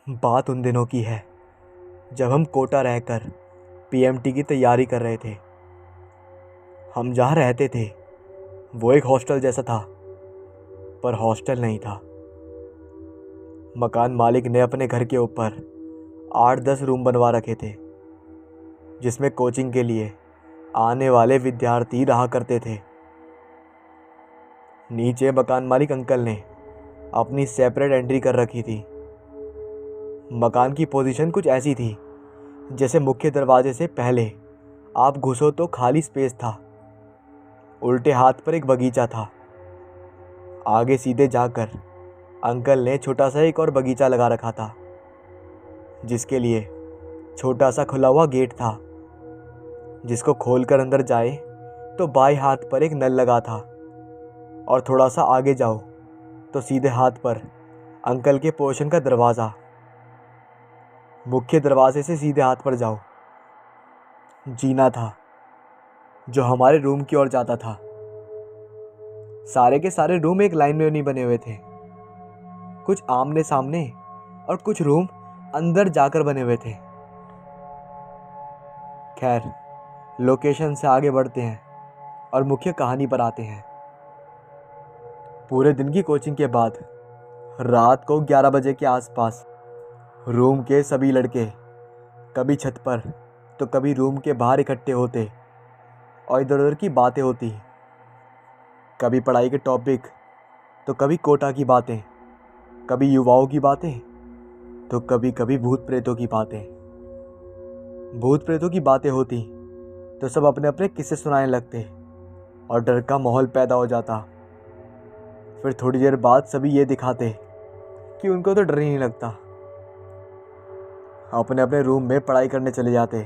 बात उन दिनों की है जब हम कोटा रहकर पीएमटी की तैयारी कर रहे थे। हम जहाँ रहते थे वो एक हॉस्टल जैसा था, पर हॉस्टल नहीं था। मकान मालिक ने अपने घर के ऊपर 8-10 रूम बनवा रखे थे, जिसमें कोचिंग के लिए आने वाले विद्यार्थी रहा करते थे। नीचे मकान मालिक अंकल ने अपनी सेपरेट एंट्री कर रखी थी। मकान की पोजीशन कुछ ऐसी थी जैसे मुख्य दरवाजे से पहले आप घुसो तो खाली स्पेस था, उल्टे हाथ पर एक बगीचा था। आगे सीधे जाकर अंकल ने छोटा सा एक और बगीचा लगा रखा था, जिसके लिए छोटा सा खुला हुआ गेट था, जिसको खोलकर अंदर जाए तो बाएं हाथ पर एक नल लगा था, और थोड़ा सा आगे जाओ तो सीधे हाथ पर अंकल के पोर्शन का दरवाज़ा। मुख्य दरवाजे से सीधे हाथ पर जाओ, जीना था जो हमारे रूम की ओर जाता था। सारे के सारे रूम एक लाइन में नहीं बने हुए थे, कुछ आमने सामने और कुछ रूम अंदर जाकर बने हुए थे। खैर, लोकेशन से आगे बढ़ते हैं और मुख्य कहानी पर आते हैं। पूरे दिन की कोचिंग के बाद रात को 11 बजे के आसपास रूम के सभी लड़के कभी छत पर तो कभी रूम के बाहर इकट्ठे होते और इधर उधर की बातें होती। कभी पढ़ाई के टॉपिक तो कभी कोटा की बातें, कभी युवाओं की बातें तो कभी कभी भूत प्रेतों की बातें। भूत प्रेतों की बातें होती तो सब अपने अपने किस्से सुनाने लगते और डर का माहौल पैदा हो जाता। फिर थोड़ी देर बाद सभी ये दिखाते कि उनको तो डर ही नहीं लगता, अपने अपने रूम में पढ़ाई करने चले जाते।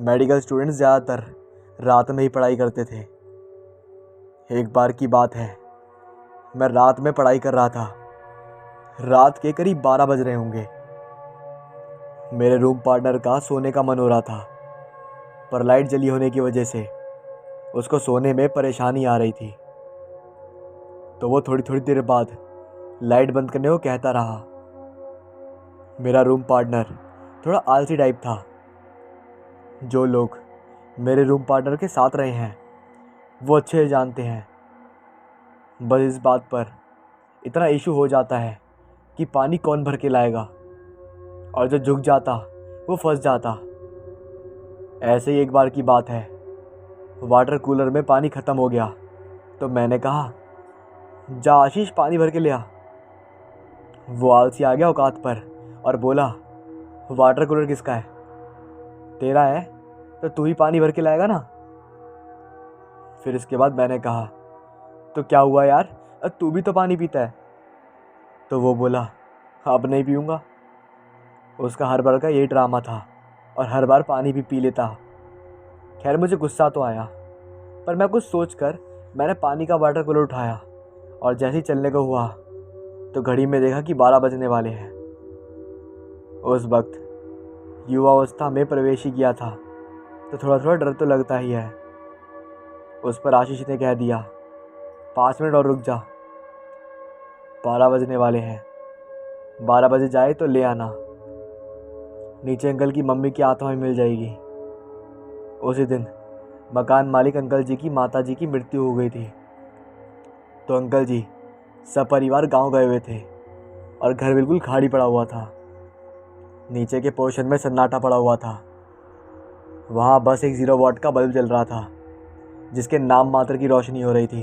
मेडिकल स्टूडेंट्स ज़्यादातर रात में ही पढ़ाई करते थे। एक बार की बात है, मैं रात में पढ़ाई कर रहा था। रात के करीब 12 बज रहे होंगे। मेरे रूम पार्टनर का सोने का मन हो रहा था, पर लाइट जली होने की वजह से उसको सोने में परेशानी आ रही थी, तो वो थोड़ी थोड़ी देर बाद लाइट बंद करने को कहता रहा। मेरा रूम पार्टनर थोड़ा आलसी टाइप था। जो लोग मेरे रूम पार्टनर के साथ रहे हैं वो अच्छे से जानते हैं। बस इस बात पर इतना इशू हो जाता है कि पानी कौन भर के लाएगा, और जो झुक जाता वो फंस जाता। ऐसे ही एक बार की बात है, वाटर कूलर में पानी ख़त्म हो गया तो मैंने कहा, जा आशीष पानी भर के ले आ। वो आलसी आ गया औकात पर और बोला, वाटर कूलर किसका है? तेरा है तो तू ही पानी भर के लाएगा ना। फिर इसके बाद मैंने कहा, तो क्या हुआ यार, तू भी तो पानी पीता है। तो वो बोला, अब नहीं पीऊँगा। उसका हर बार का यही ड्रामा था और हर बार पानी भी पी लेता। खैर, मुझे गुस्सा तो आया, पर मैं कुछ सोचकर मैंने पानी का वाटर कूलर उठाया और जैसे ही चलने को हुआ तो घड़ी में देखा कि 12 बजने वाले हैं। उस वक्त युवावस्था में प्रवेश ही किया था, तो थोड़ा थोड़ा डर तो लगता ही है। उस पर आशीष ने कह दिया, 5 मिनट और रुक जा, 12 बजने वाले हैं, 12 बजे जाए तो ले आना, नीचे अंकल की मम्मी की आत्मा में मिल जाएगी। उसी दिन मकान मालिक अंकल जी की माता जी की मृत्यु हो गई थी, तो अंकल जी सपरिवार गांव गए हुए थे और घर बिल्कुल खाली पड़ा हुआ था। नीचे के पोर्शन में सन्नाटा पड़ा हुआ था। वहाँ बस एक 0 वाट का बल्ब जल रहा था, जिसके नाम मात्र की रोशनी हो रही थी।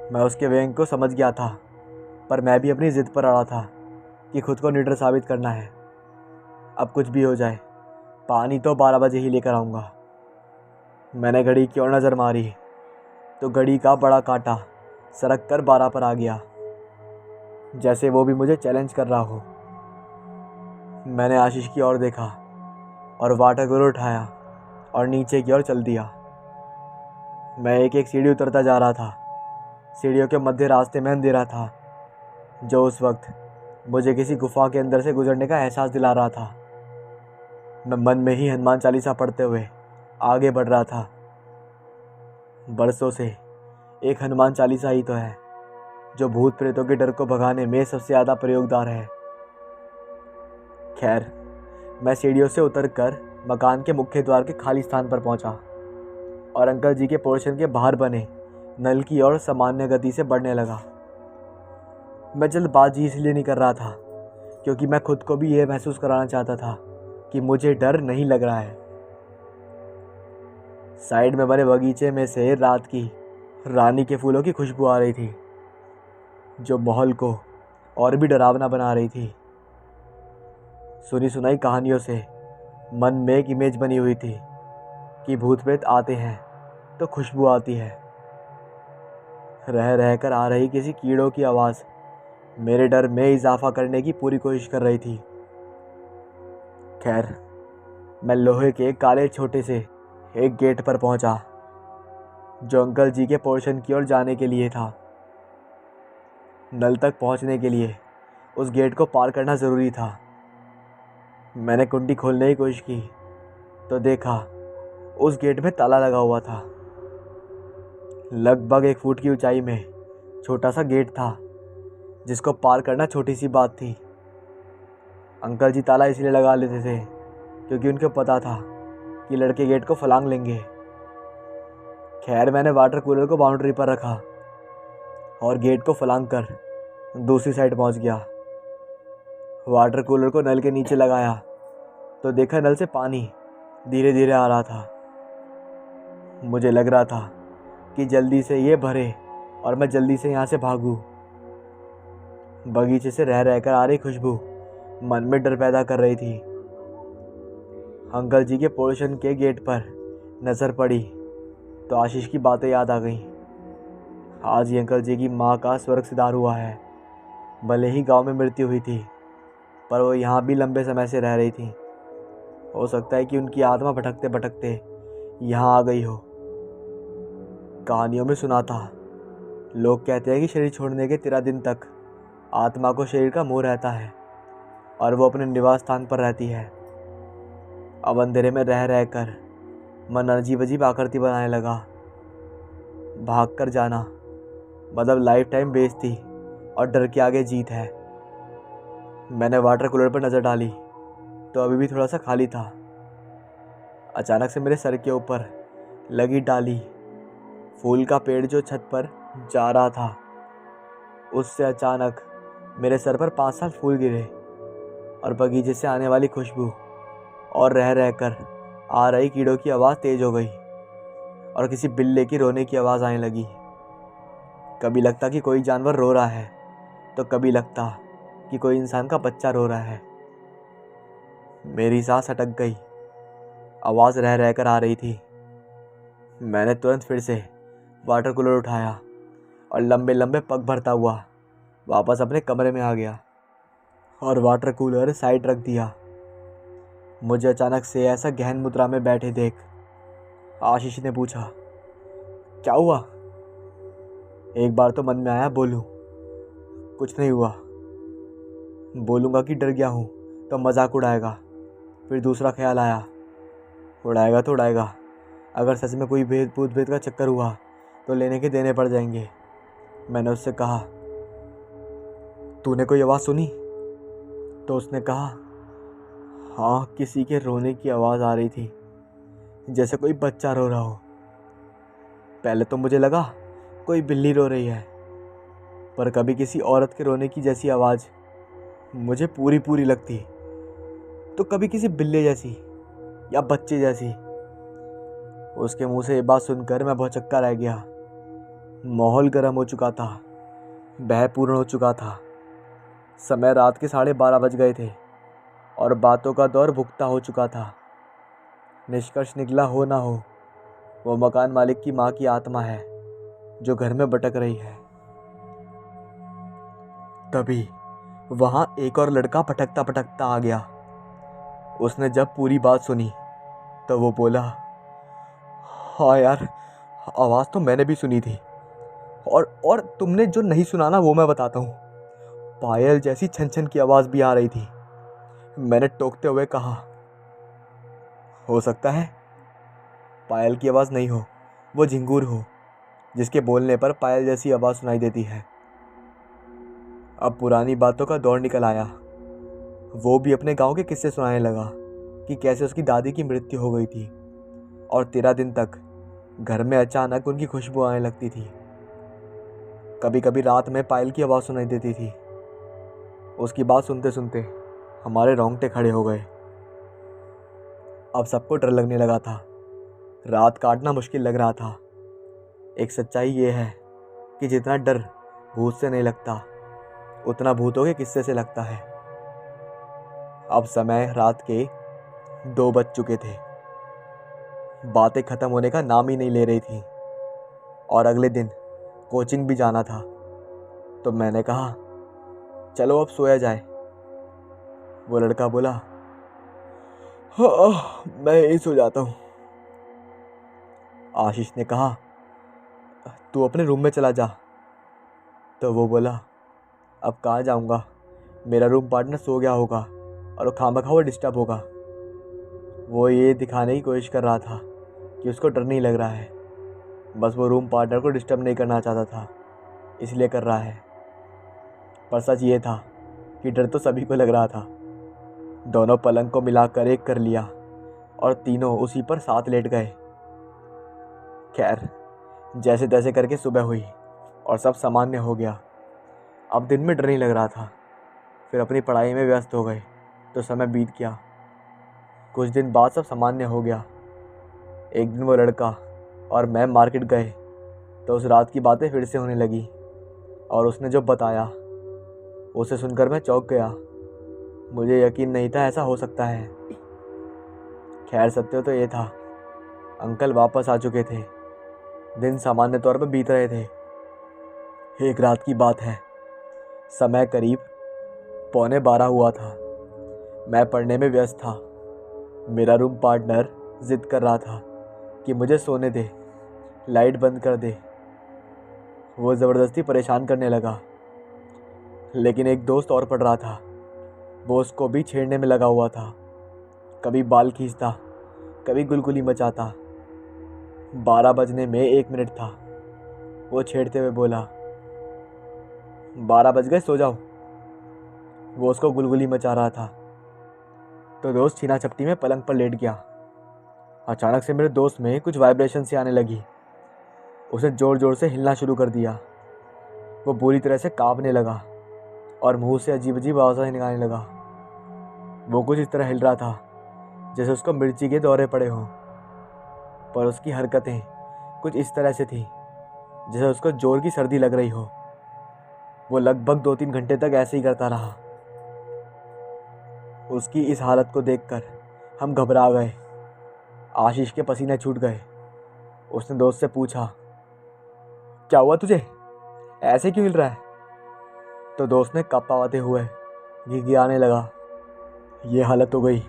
मैं उसके व्यंग को समझ गया था, पर मैं भी अपनी ज़िद पर अड़ा था कि खुद को निडर साबित करना है। अब कुछ भी हो जाए, पानी तो 12 बजे ही लेकर आऊँगा। मैंने घड़ी की ओर नज़र मारी तो घड़ी का बड़ा कांटा सरक कर 12 पर आ गया, जैसे वो भी मुझे चैलेंज कर रहा हो। मैंने आशीष की ओर देखा और वाटर कूलर उठाया और नीचे की ओर चल दिया। मैं एक एक सीढ़ी उतरता जा रहा था। सीढ़ियों के मध्य रास्ते में अंधेरा था, जो उस वक्त मुझे किसी गुफा के अंदर से गुजरने का एहसास दिला रहा था। मैं मन में ही हनुमान चालीसा पढ़ते हुए आगे बढ़ रहा था। बरसों से एक हनुमान चालीसा ही तो है जो भूत प्रेतों के डर को भगाने में सबसे ज़्यादा प्रयोगदार है। खैर, मैं सीढ़ियों से उतरकर मकान के मुख्य द्वार के खाली स्थान पर पहुंचा और अंकल जी के पोर्शन के बाहर बने नल की ओर सामान्य गति से बढ़ने लगा। मैं जल्दबाजी इसलिए नहीं कर रहा था क्योंकि मैं खुद को भी यह महसूस कराना चाहता था कि मुझे डर नहीं लग रहा है। साइड में बने बगीचे में से रात की रानी के फूलों की खुशबू आ रही थी, जो माहौल को और भी डरावना बना रही थी। सुनी सुनाई कहानियों से मन में एक इमेज बनी हुई थी कि भूत प्रेत आते हैं तो खुशबू आती है। रह रहकर आ रही किसी कीड़ों की आवाज़ मेरे डर में इजाफा करने की पूरी कोशिश कर रही थी। खैर, मैं लोहे के काले छोटे से एक गेट पर पहुंचा जो अंकल जी के पोर्शन की ओर जाने के लिए था। नल तक पहुंचने के लिए उस गेट को पार करना ज़रूरी था। मैंने कुंडी खोलने की कोशिश की तो देखा उस गेट में ताला लगा हुआ था। लगभग 1 फुट की ऊंचाई में छोटा सा गेट था जिसको पार करना छोटी सी बात थी। अंकल जी ताला इसलिए लगा लेते थे क्योंकि उनको पता था कि लड़के गेट को फलांग लेंगे। खैर, मैंने वाटर कूलर को बाउंड्री पर रखा और गेट को फलांग कर दूसरी साइड पहुंच गया। वाटर कूलर को नल के नीचे लगाया तो देखा नल से पानी धीरे धीरे आ रहा था। मुझे लग रहा था कि जल्दी से ये भरे और मैं जल्दी से यहाँ से भागूं। बगीचे से रह रहकर आ रही खुशबू मन में डर पैदा कर रही थी। अंकल जी के पोर्शन के गेट पर नज़र पड़ी तो आशीष की बातें याद आ गईं। आज ही अंकल जी की माँ का स्वर्ग सिधार हुआ है। भले ही गांव में मृत्यु हुई थी पर वो यहाँ भी लंबे समय से रह रही थी। हो सकता है कि उनकी आत्मा भटकते भटकते यहाँ आ गई हो। कहानियों में सुना था, लोग कहते हैं कि शरीर छोड़ने के 13 दिन तक आत्मा को शरीर का मोह रहता है और वो अपने निवास स्थान पर रहती है। अब अंधेरे में रह रहकर मन अजीब अजीब आकृति बनाने लगा। भाग कर जाना मतलब लाइफ टाइम बेइज्जती और डर के आगे जीत है। मैंने वाटर कूलर पर नज़र डाली तो अभी भी थोड़ा सा खाली था। अचानक से मेरे सर के ऊपर लगी डाली फूल का पेड़ जो छत पर जा रहा था, उससे अचानक मेरे सर पर 5 फूल गिरे और बगीचे से आने वाली खुशबू और रह रहकर आ रही कीड़ों की आवाज़ तेज हो गई और किसी बिल्ले की रोने की आवाज़ आने लगी। कभी लगता कि कोई जानवर रो रहा है तो कभी लगता कि कोई इंसान का बच्चा रो रहा है। मेरी सांस अटक गई। आवाज़ रह रहकर आ रही थी। मैंने तुरंत फिर से वाटर कूलर उठाया और लंबे लंबे पग भरता हुआ वापस अपने कमरे में आ गया और वाटर कूलर साइड रख दिया। मुझे अचानक से ऐसा गहन मुद्रा में बैठे देख आशीष ने पूछा, क्या हुआ? एक बार तो मन में आया बोलूं, कुछ नहीं हुआ। बोलूँगा कि डर गया हूँ तो मजाक उड़ाएगा। फिर दूसरा ख्याल आया, उड़ाएगा तो उड़ाएगा, अगर सच में कोई भूत भेद का चक्कर हुआ तो लेने के देने पड़ जाएंगे। मैंने उससे कहा, तूने कोई आवाज़ सुनी? तो उसने कहा, हाँ, किसी के रोने की आवाज़ आ रही थी, जैसे कोई बच्चा रो रहा हो। पहले तो मुझे लगा कोई बिल्ली रो रही है, पर कभी किसी औरत के रोने की जैसी आवाज़ मुझे पूरी पूरी लगती, तो कभी किसी बिल्ले जैसी या बच्चे जैसी। उसके मुंह से ये बात सुनकर मैं भौचक्का रह गया। माहौल गर्म हो चुका था, भयपूर्ण हो चुका था। समय रात के 12:30 बज गए थे और बातों का दौर भुगता हो चुका था। निष्कर्ष निकला हो ना हो, वो मकान मालिक की माँ की आत्मा है जो घर में भटक रही है। तभी वहाँ एक और लड़का भटकता भटकता आ गया। उसने जब पूरी बात सुनी तो वो बोला, हाँ यार, आवाज़ तो मैंने भी सुनी थी और तुमने जो नहीं सुना ना वो मैं बताता हूँ। पायल जैसी छन छन की आवाज़ भी आ रही थी। मैंने टोकते हुए कहा, हो सकता है पायल की आवाज़ नहीं हो, वो झिंगूर हो जिसके बोलने पर पायल जैसी आवाज़ सुनाई देती है। अब पुरानी बातों का दौर निकल आया। वो भी अपने गांव के किस्से सुनाने लगा कि कैसे उसकी दादी की मृत्यु हो गई थी और 13 दिन तक घर में अचानक उनकी खुशबू आने लगती थी। कभी कभी रात में पायल की आवाज़ सुनाई देती थी। उसकी बात सुनते सुनते हमारे रोंगटे खड़े हो गए। अब सबको डर लगने लगा था। रात काटना मुश्किल लग रहा था। एक सच्चाई ये है कि जितना डर भूत से नहीं लगता, उतना भूतों के किस्से से लगता है। अब समय रात के 2 बज चुके थे। बातें खत्म होने का नाम ही नहीं ले रही थी और अगले दिन कोचिंग भी जाना था। तो मैंने कहा, चलो अब सोया जाए। वो लड़का बोला, हाँ मैं यही सो जाता हूँ। आशीष ने कहा, तू अपने रूम में चला जा। तो वो बोला, अब कहाँ जाऊँगा, मेरा रूम पार्टनर सो गया होगा और वो खामखा वो डिस्टर्ब होगा। वो ये दिखाने की कोशिश कर रहा था कि उसको डर नहीं लग रहा है, बस वो रूम पार्टनर को डिस्टर्ब नहीं करना चाहता था, इसलिए कर रहा है। पर सच ये था कि डर तो सभी को लग रहा था। दोनों पलंग को मिलाकर एक कर लिया और तीनों उसी पर साथ लेट गए। खैर, जैसे तैसे करके सुबह हुई और सब सामान्य हो गया। अब दिन में डर नहीं लग रहा था। फिर अपनी पढ़ाई में व्यस्त हो गए तो समय बीत गया। कुछ दिन बाद सब सामान्य हो गया। एक दिन वो लड़का और मैं मार्केट गए तो उस रात की बातें फिर से होने लगी और उसने जो बताया उसे सुनकर मैं चौंक गया। मुझे यकीन नहीं था ऐसा हो सकता है। खैर, सत्य तो ये था, अंकल वापस आ चुके थे। दिन सामान्य तौर पर बीत रहे थे। एक रात की बात है, समय करीब 11:45 हुआ था। मैं पढ़ने में व्यस्त था। मेरा रूम पार्टनर जिद कर रहा था कि मुझे सोने दे, लाइट बंद कर दे। वो ज़बरदस्ती परेशान करने लगा। लेकिन एक दोस्त और पढ़ रहा था, वो उसको भी छेड़ने में लगा हुआ था। कभी बाल खींचता, कभी गुलगुली मचाता। 12 बजने में 1 मिनट था। वो छेड़ते हुए बोला, 12 बज गए, सो जाओ। वो उसको गुलगुली मचा रहा था तो दोस्त छीना झपटी में पलंग पर लेट गया। अचानक से मेरे दोस्त में कुछ वाइब्रेशन सी आने लगी। उसने ज़ोर ज़ोर से हिलना शुरू कर दिया। वो बुरी तरह से कांपने लगा और मुंह से अजीब अजीब आवाज़ें निकालने लगा। वो कुछ इस तरह हिल रहा था जैसे उसको मिर्ची के दौरे पड़े हों, पर उसकी हरकतें कुछ इस तरह से थी जैसे उसको जोर की सर्दी लग रही हो। वो लगभग 2-3 घंटे तक ऐसे ही करता रहा। उसकी इस हालत को देखकर हम घबरा गए। आशीष के पसीने छूट गए। उसने दोस्त से पूछा, क्या हुआ तुझे, ऐसे क्यों हिल रहा है? तो दोस्त ने कँपाते हुए गिड़गिड़ाने लगा। ये हालत हो गई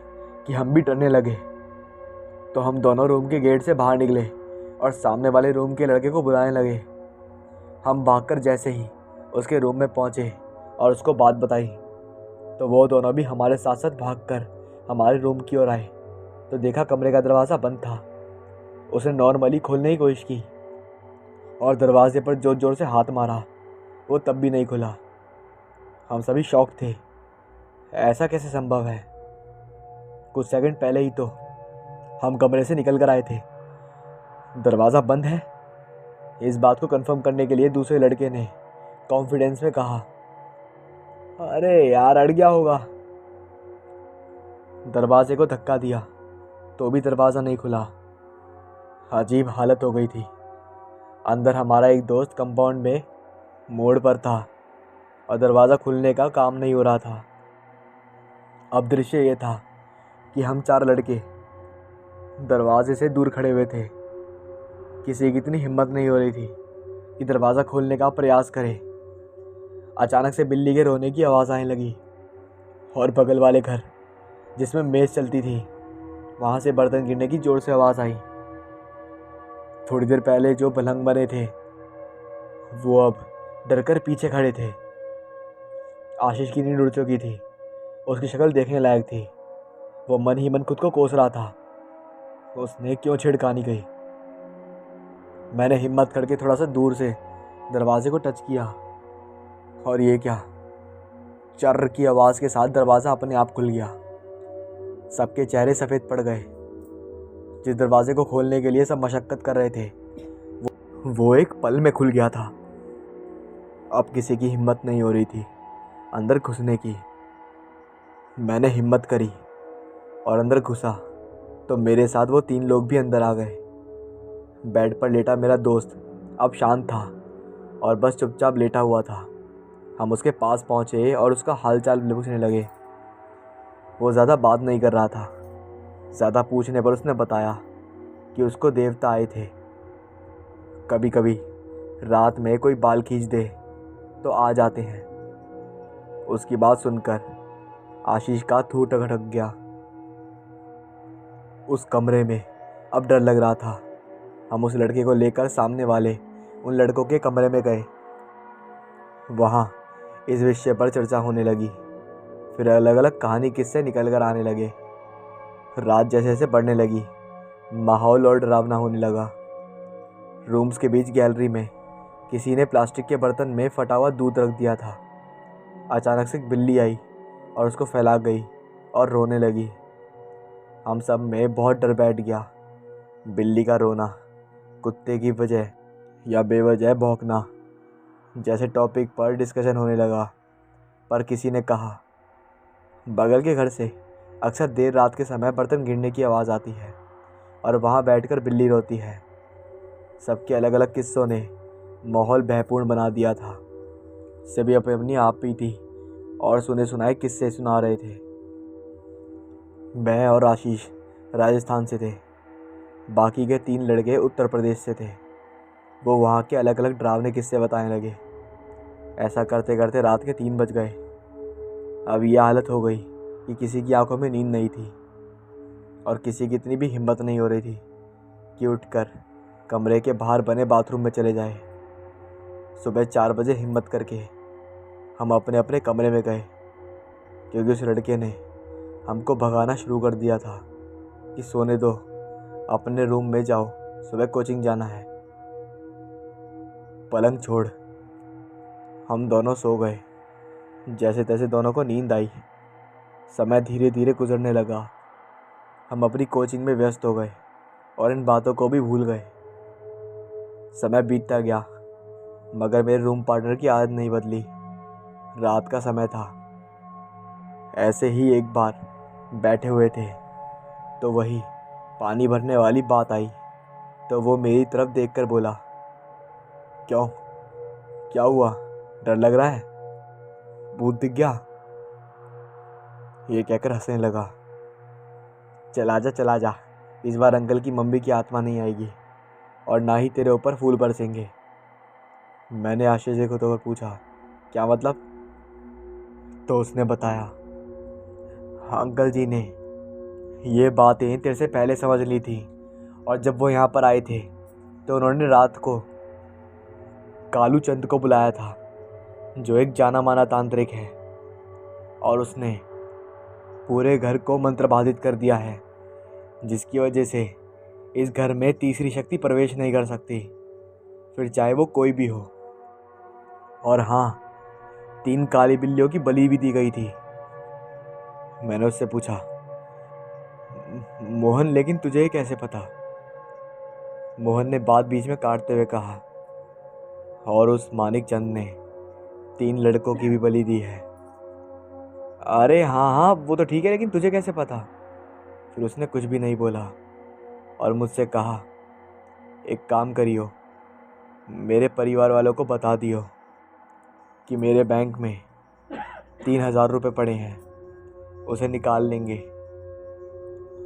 कि हम भी डरने लगे। तो हम दोनों रूम के गेट से बाहर निकले और सामने वाले रूम के लड़के को बुलाने लगे। हम भागकर जैसे ही उसके रूम में पहुंचे और उसको बात बताई तो वो दोनों भी हमारे साथ साथ भागकर हमारे रूम की ओर आए तो देखा कमरे का दरवाज़ा बंद था। उसने नॉर्मली खोलने की कोशिश की और दरवाजे पर जोर जोर से हाथ मारा, वो तब भी नहीं खुला। हम सभी शॉक थे, ऐसा कैसे संभव है? कुछ सेकंड पहले ही तो हम कमरे से निकल कर आए थे, दरवाज़ा बंद है। इस बात को कंफर्म करने के लिए दूसरे लड़के ने कॉन्फिडेंस में कहा, अरे यार अड़ गया होगा। दरवाजे को धक्का दिया तो भी दरवाज़ा नहीं खुला। अजीब हालत हो गई थी। अंदर हमारा एक दोस्त कंपाउंड में मोड़ पर था और दरवाज़ा खुलने का काम नहीं हो रहा था। अब दृश्य ये था कि हम 4 लड़के दरवाजे से दूर खड़े हुए थे। किसी की इतनी हिम्मत नहीं हो रही थी कि दरवाज़ा खोलने का प्रयास करे। अचानक से बिल्ली के रोने की आवाज़ आने लगी और बगल वाले घर जिसमें मेज़ चलती थी वहाँ से बर्तन गिरने की ज़ोर से आवाज़ आई। थोड़ी देर पहले जो पलंग बने थे वो अब डरकर पीछे खड़े थे। आशीष की नींद उड़ चुकी थी। उसकी शक्ल देखने लायक थी। वो मन ही मन खुद को कोस रहा था, उसने क्यों छिड़कानी गई। मैंने हिम्मत करके थोड़ा सा दूर से दरवाजे को टच किया और ये क्या, चर्र की आवाज़ के साथ दरवाज़ा अपने आप खुल गया। सबके चेहरे सफ़ेद पड़ गए। जिस दरवाजे को खोलने के लिए सब मशक्क़त कर रहे थे वो एक पल में खुल गया था। अब किसी की हिम्मत नहीं हो रही थी अंदर घुसने की। मैंने हिम्मत करी और अंदर घुसा तो मेरे साथ वो 3 लोग भी अंदर आ गए। बेड पर लेटा मेरा दोस्त अब शांत था और बस चुपचाप लेटा हुआ था। हम उसके पास पहुँचे और उसका हालचाल पूछने लगे। वो ज़्यादा बात नहीं कर रहा था। ज़्यादा पूछने पर उसने बताया कि उसको देवता आए थे। कभी कभी रात में कोई बाल खींच दे तो आ जाते हैं। उसकी बात सुनकर आशीष का थूट अटक गया। उस कमरे में अब डर लग रहा था। हम उस लड़के को लेकर सामने वाले उन लड़कों के कमरे में गए। वहाँ इस विषय पर चर्चा होने लगी। फिर अलग अलग कहानी किस्से निकल कर आने लगे। रात जैसे जैसे बढ़ने लगी माहौल और डरावना होने लगा। रूम्स के बीच गैलरी में किसी ने प्लास्टिक के बर्तन में फटा हुआ दूध रख दिया था। अचानक से एक बिल्ली आई और उसको फैला गई और रोने लगी। हम सब में बहुत डर बैठ गया। बिल्ली का रोना, कुत्ते की वजह या बेवजह भौंकना जैसे टॉपिक पर डिस्कशन होने लगा। पर किसी ने कहा बगल के घर से अक्सर देर रात के समय बर्तन गिरने की आवाज़ आती है और वहाँ बैठकर बिल्ली रोती है। सबके अलग अलग किस्सों ने माहौल भयपूर्ण बना दिया था। सभी अपनी आप ही थी और सुने सुनाए किस्से सुना रहे थे। मैं और आशीष राजस्थान से थे। बाकी के 3 लड़के उत्तर प्रदेश से थे। वो वहाँ के अलग अलग डरावने किस्से बताने लगे। ऐसा करते करते रात के 3 बज गए। अब यह हालत हो गई कि किसी की आंखों में नींद नहीं थी और किसी की इतनी भी हिम्मत नहीं हो रही थी कि उठकर कमरे के बाहर बने बाथरूम में चले जाए। सुबह 4 बजे हिम्मत करके हम अपने अपने कमरे में गए, क्योंकि उस लड़के ने हमको भगाना शुरू कर दिया था कि सोने दो, अपने रूम में जाओ, सुबह कोचिंग जाना है। पलंग छोड़ हम दोनों सो गए। जैसे तैसे दोनों को नींद आई। समय धीरे धीरे गुजरने लगा। हम अपनी कोचिंग में व्यस्त हो गए और इन बातों को भी भूल गए। समय बीतता गया मगर मेरे रूम पार्टनर की आदत नहीं बदली। रात का समय था। ऐसे ही एक बार बैठे हुए थे तो वही पानी भरने वाली बात आई। तो वो मेरी तरफ देखकर बोला, क्यों, क्या हुआ, डर लग रहा है, भूत दिख गया? ये कहकर हंसने लगा। चला जा, इस बार अंकल की मम्मी की आत्मा नहीं आएगी और ना ही तेरे ऊपर फूल बरसेंगे। मैंने आश्चर्य को होकर पूछा, क्या मतलब? तो उसने बताया, अंकल जी ने ये बातें तेरे से पहले समझ ली थी और जब वो यहाँ पर आए थे तो उन्होंने रात को कालू चंद को बुलाया था, जो एक जाना माना तांत्रिक है, और उसने पूरे घर को मंत्रबाधित कर दिया है, जिसकी वजह से इस घर में तीसरी शक्ति प्रवेश नहीं कर सकती, फिर चाहे वो कोई भी हो। और हाँ, 3 काली बिल्लियों की बलि भी दी गई थी। मैंने उससे पूछा, मोहन, लेकिन तुझे ये कैसे पता? मोहन ने बात बीच में काटते हुए कहा, और उस मानिक चंद ने 3 लड़कों की भी बलि दी है। अरे हाँ, वो तो ठीक है, लेकिन तुझे कैसे पता? फिर उसने कुछ भी नहीं बोला और मुझसे कहा, एक काम करियो, मेरे परिवार वालों को बता दियो कि मेरे बैंक में 3000 रुपये पड़े हैं, उसे निकाल लेंगे।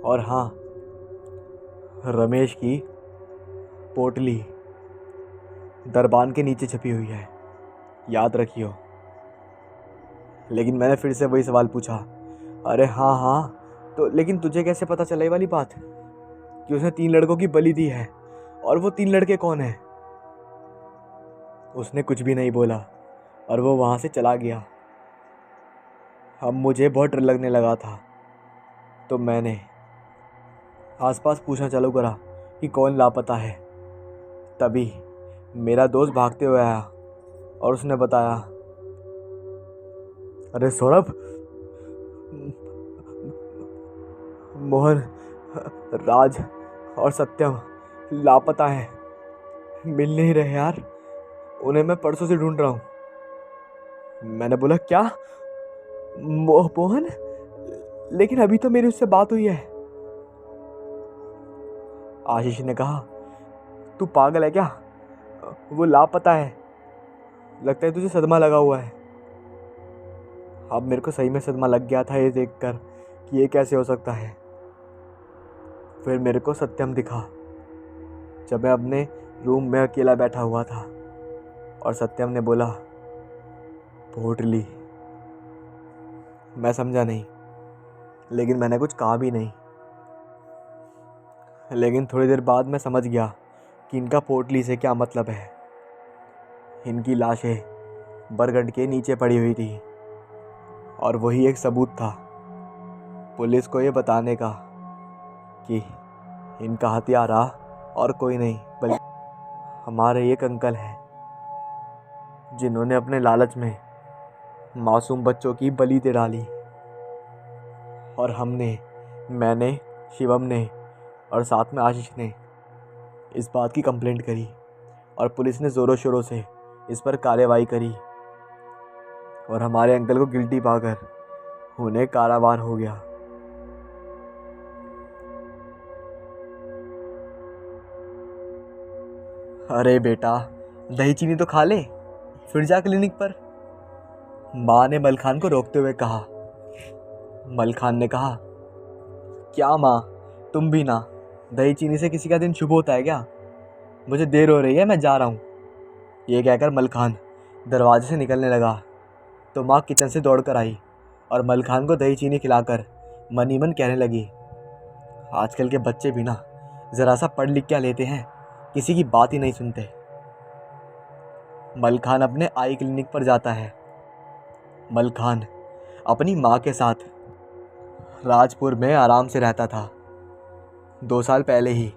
और हाँ, रमेश की पोटली दरबान के नीचे छपी हुई है, याद रखियो। लेकिन मैंने फिर से वही सवाल पूछा, अरे हाँ, तो लेकिन तुझे कैसे पता चला ये वाली बात कि उसने 3 लड़कों की बलि दी है? और वो 3 लड़के कौन हैं? उसने कुछ भी नहीं बोला और वो वहाँ से चला गया। अब मुझे बहुत डर लगने लगा था, तो मैंने आसपास पूछना चालू करा कि कौन लापता है। तभी मेरा दोस्त भागते हुए आया और उसने बताया अरे सौरभ, मोहन, राज और सत्यम लापता हैं, मिल नहीं रहे यार। उन्हें मैं परसों से ढूंढ रहा हूँ। मैंने बोला क्या? मोहन, लेकिन अभी तो मेरी उससे बात हुई है। आशीष ने कहा, तू पागल है क्या? वो लापता है। लगता है तुझे सदमा लगा हुआ है। अब मेरे को सही में सदमा लग गया था ये देखकर कि ये कैसे हो सकता है। फिर मेरे को सत्यम दिखा जब मैं अपने रूम में अकेला बैठा हुआ था, और सत्यम ने बोला, पोटली। मैं समझा नहीं, लेकिन मैंने कुछ कहा भी नहीं। लेकिन थोड़ी देर बाद मैं समझ गया कि इनका पोटली से क्या मतलब है। इनकी लाशें बरगद के नीचे पड़ी हुई थी, और वही एक सबूत था पुलिस को ये बताने का कि इनका हत्यारा और कोई नहीं बल्कि हमारे एक अंकल हैं, जिन्होंने अपने लालच में मासूम बच्चों की बलि दे डाली। और मैंने, शिवम ने और साथ में आशीष ने इस बात की कंप्लेंट करी, और पुलिस ने ज़ोरों शोरों से इस पर कार्रवाई करी, और हमारे अंकल को गिल्टी पाकर उन्हें कारावार हो गया। अरे बेटा, दही चीनी तो खा ले, फिर जा क्लिनिक पर, माँ ने मलखान को रोकते हुए कहा। मलखान ने कहा, क्या माँ, तुम भी ना, दही चीनी से किसी का दिन शुभ होता है क्या? मुझे देर हो रही है, मैं जा रहा हूँ। ये कहकर मलखान दरवाजे से निकलने लगा तो माँ किचन से दौड़ कर आई और मलखान को दही चीनी खिलाकर मन ही मन कहने लगी, आजकल के बच्चे भी ना ज़रा सा पढ़ लिख क्या लेते हैं, किसी की बात ही नहीं सुनते। मलखान अपने आई क्लिनिक पर जाता है। मलखान अपनी माँ के साथ राजपुर में आराम से रहता था। 2 साल पहले ही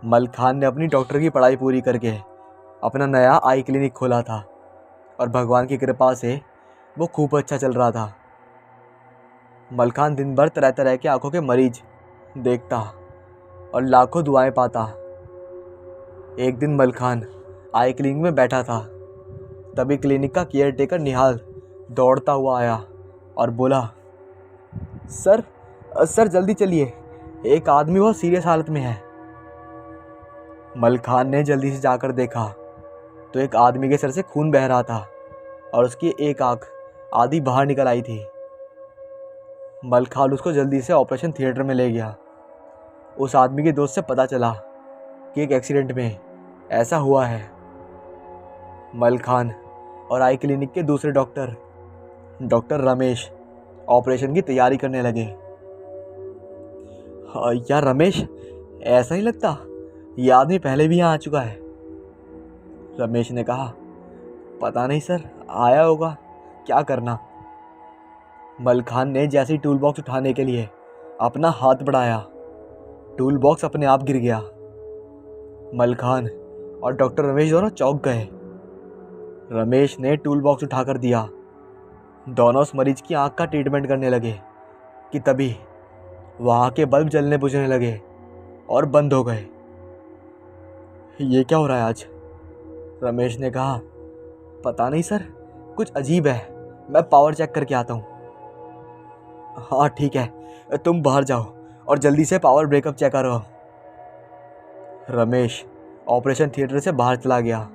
मलखान ने अपनी डॉक्टर की पढ़ाई पूरी करके अपना नया आई क्लिनिक खोला था, और भगवान की कृपा से वो खूब अच्छा चल रहा था। मलखान दिन भर तरह तरह के आंखों के मरीज देखता और लाखों दुआएं पाता। एक दिन मलखान आई क्लिनिक में बैठा था, तभी क्लिनिक का केयर टेकर निहाल दौड़ता हुआ आया और बोला, सर जल्दी चलिए, एक आदमी बहुत सीरियस हालत में है। मलखान ने जल्दी से जाकर देखा तो एक आदमी के सर से खून बह रहा था और उसकी एक आंख आधी बाहर निकल आई थी। मलखान उसको जल्दी से ऑपरेशन थिएटर में ले गया। उस आदमी के दोस्त से पता चला कि एक एक्सीडेंट में ऐसा हुआ है। मलखान और आई क्लिनिक के दूसरे डॉक्टर रमेश ऑपरेशन की तैयारी करने लगे। यार रमेश, ऐसा ही लगता ये आदमी पहले भी यहाँ आ चुका है। रमेश ने कहा, पता नहीं सर, आया होगा, क्या करना। मलखान ने जैसे ही टूल बॉक्स उठाने के लिए अपना हाथ बढ़ाया, टूल बॉक्स अपने आप गिर गया। मलखान और डॉक्टर रमेश दोनों चौंक गए। रमेश ने टूल बॉक्स उठाकर दिया। दोनों उस मरीज की आंख का ट्रीटमेंट करने लगे कि तभी वहाँ के बल्ब जलने बुझने लगे और बंद हो गए। ये क्या हो रहा है आज? रमेश ने कहा, पता नहीं सर, कुछ अजीब है, मैं पावर चेक करके आता हूँ। हाँ ठीक है, तुम बाहर जाओ और जल्दी से पावर ब्रेकअप चेक करो। रमेश ऑपरेशन थिएटर से बाहर चला गया।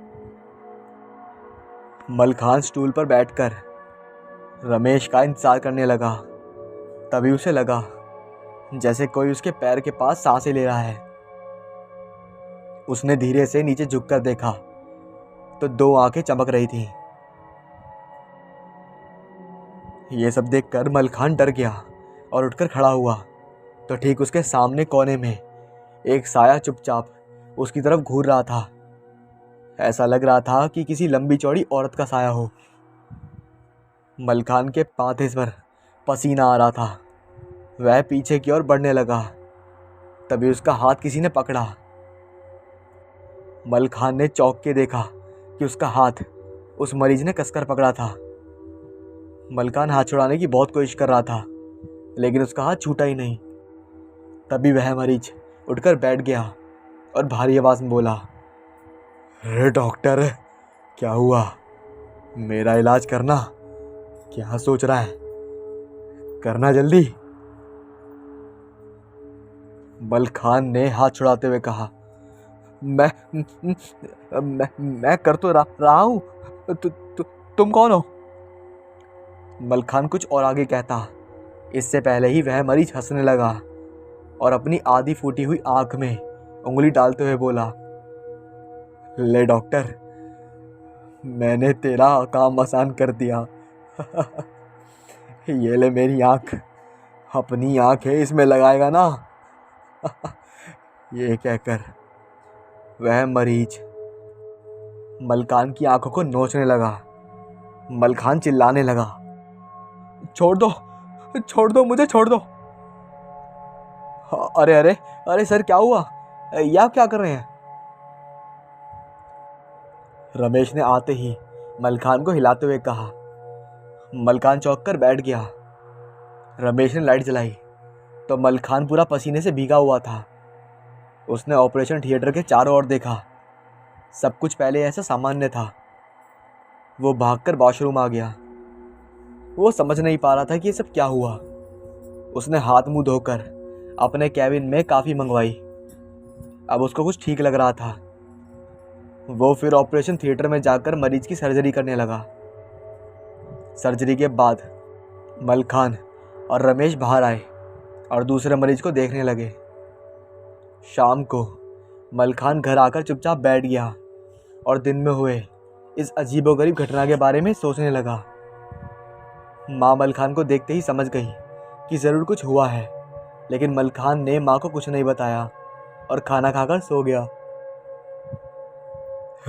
मलखान स्टूल पर बैठकर रमेश का इंतजार करने लगा। तभी उसे लगा जैसे कोई उसके पैर के पास सांसें ले रहा है। उसने धीरे से नीचे झुककर देखा तो 2 आंखें चमक रही थीं। ये सब देखकर मलखान डर गया और उठकर खड़ा हुआ तो ठीक उसके सामने कोने में एक साया चुपचाप उसकी तरफ घूर रहा था। ऐसा लग रहा था कि किसी लंबी चौड़ी औरत का साया हो। मलखान के माथे पर पसीना आ रहा था। वह पीछे की ओर बढ़ने लगा। तभी उसका हाथ किसी ने पकड़ा। मलखान ने चौंक के देखा कि उसका हाथ उस मरीज ने कसकर पकड़ा था। मलकान हाथ छुड़ाने की बहुत कोशिश कर रहा था, लेकिन उसका हाथ छूटा ही नहीं। तभी वह मरीज उठकर बैठ गया और भारी आवाज़ में बोला, अरे डॉक्टर, क्या हुआ? मेरा इलाज करना। क्या सोच रहा है? करना जल्दी। मलखान ने हाथ छुड़ाते हुए कहा, मैं मैं कर तो रहा हूँ। तुम कौन हो? मलखान कुछ और आगे कहता, इससे पहले ही वह मरीज हंसने लगा और अपनी आधी फूटी हुई आंख में उंगली डालते हुए बोला, ले डॉक्टर, मैंने तेरा काम आसान कर दिया। ये ले मेरी आंख, अपनी आंख है, इसमें लगाएगा ना? ये कहकर वह मरीज मलकान की आंखों को नोचने लगा। मलखान चिल्लाने लगा, छोड़ दो मुझे, छोड़ दो। अरे अरे अरे सर, क्या हुआ? ये आप क्या कर रहे हैं? रमेश ने आते ही मलखान को हिलाते हुए कहा। मलखान चौंक कर बैठ गया। रमेश ने लाइट जलाई तो मलखान पूरा पसीने से भीगा हुआ था। उसने ऑपरेशन थिएटर के चारों ओर देखा। सब कुछ पहले ऐसा सामान्य था। वो भागकर वॉशरूम आ गया। वो समझ नहीं पा रहा था कि ये सब क्या हुआ। उसने हाथ मुंह धोकर अपने कैबिन में कॉफ़ी मंगवाई। अब उसको कुछ ठीक लग रहा था। वो फिर ऑपरेशन थिएटर में जाकर मरीज की सर्जरी करने लगा। सर्जरी के बाद मलखान और रमेश बाहर आए और दूसरे मरीज को देखने लगे। शाम को मलखान घर आकर चुपचाप बैठ गया और दिन में हुए इस अजीबोगरीब घटना के बारे में सोचने लगा। माँ मलखान को देखते ही समझ गई कि ज़रूर कुछ हुआ है, लेकिन मलखान ने माँ को कुछ नहीं बताया और खाना खाकर सो गया।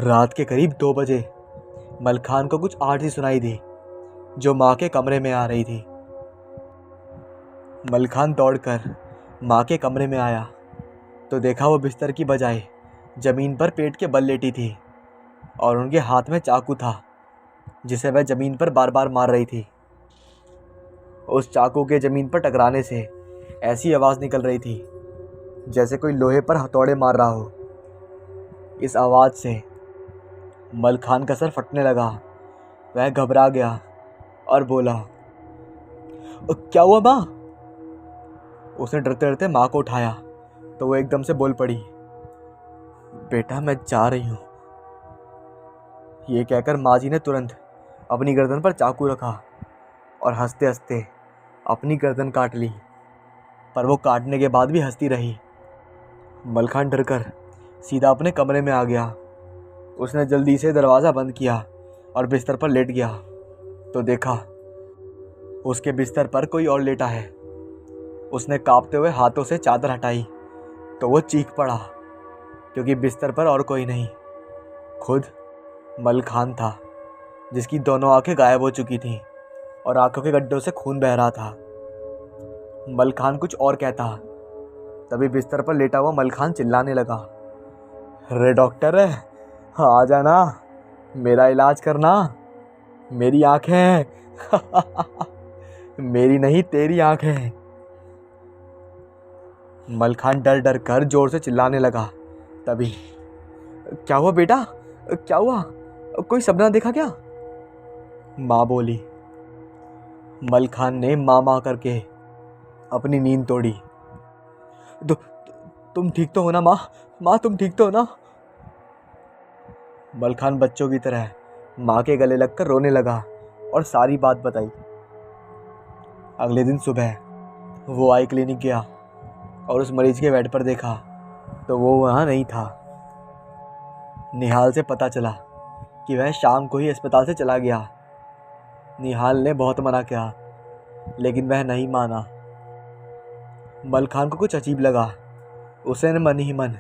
रात के करीब 2 बजे मलखान को कुछ आवाज़ सुनाई दी जो माँ के कमरे में आ रही थी। मलखान दौड़कर माँ के कमरे में आया तो देखा वो बिस्तर की बजाय ज़मीन पर पेट के बल लेटी थी और उनके हाथ में चाकू था जिसे वह ज़मीन पर बार बार मार रही थी। उस चाकू के ज़मीन पर टकराने से ऐसी आवाज़ निकल रही थी जैसे कोई लोहे पर हथौड़े मार रहा हो। इस आवाज़ से मलखान का सर फटने लगा। वह घबरा गया और बोला, क्या हुआ माँ? उसने डरते डरते माँ को उठाया तो वो एकदम से बोल पड़ी, बेटा मैं जा रही हूँ। ये कहकर माँ जी ने तुरंत अपनी गर्दन पर चाकू रखा और हंसते हंसते अपनी गर्दन काट ली, पर वो काटने के बाद भी हंसती रही। मलखान डरकर सीधा अपने कमरे में आ गया। उसने जल्दी से दरवाज़ा बंद किया और बिस्तर पर लेट गया तो देखा उसके बिस्तर पर कोई और लेटा है। उसने कांपते हुए हाथों से चादर हटाई तो वो चीख पड़ा क्योंकि बिस्तर पर और कोई नहीं, खुद मलखान था जिसकी दोनों आंखें गायब हो चुकी थीं और आंखों के गड्ढों से खून बह रहा था। मलखान कुछ और कहता, तभी बिस्तर पर लेटा हुआ मलखान चिल्लाने लगा, अरे डॉक्टर, आ जाना, मेरा इलाज करना, मेरी आंखें मेरी नहीं तेरी आंखें। मलखान डर डर कर जोर से चिल्लाने लगा। तभी, क्या हुआ बेटा, क्या हुआ? कोई सपना देखा क्या? माँ बोली। मलखान ने माँ माँ करके अपनी नींद तोड़ी। तुम ठीक तो हो ना माँ? माँ तुम ठीक तो हो ना? मलखान बच्चों की तरह माँ के गले लगकर रोने लगा और सारी बात बताई। अगले दिन सुबह वो आई क्लिनिक गया और उस मरीज के बेड पर देखा तो वो वहाँ नहीं था। निहाल से पता चला कि वह शाम को ही अस्पताल से चला गया। निहाल ने बहुत मना किया लेकिन वह नहीं माना। मलखान को कुछ अजीब लगा। उसने मन ही मन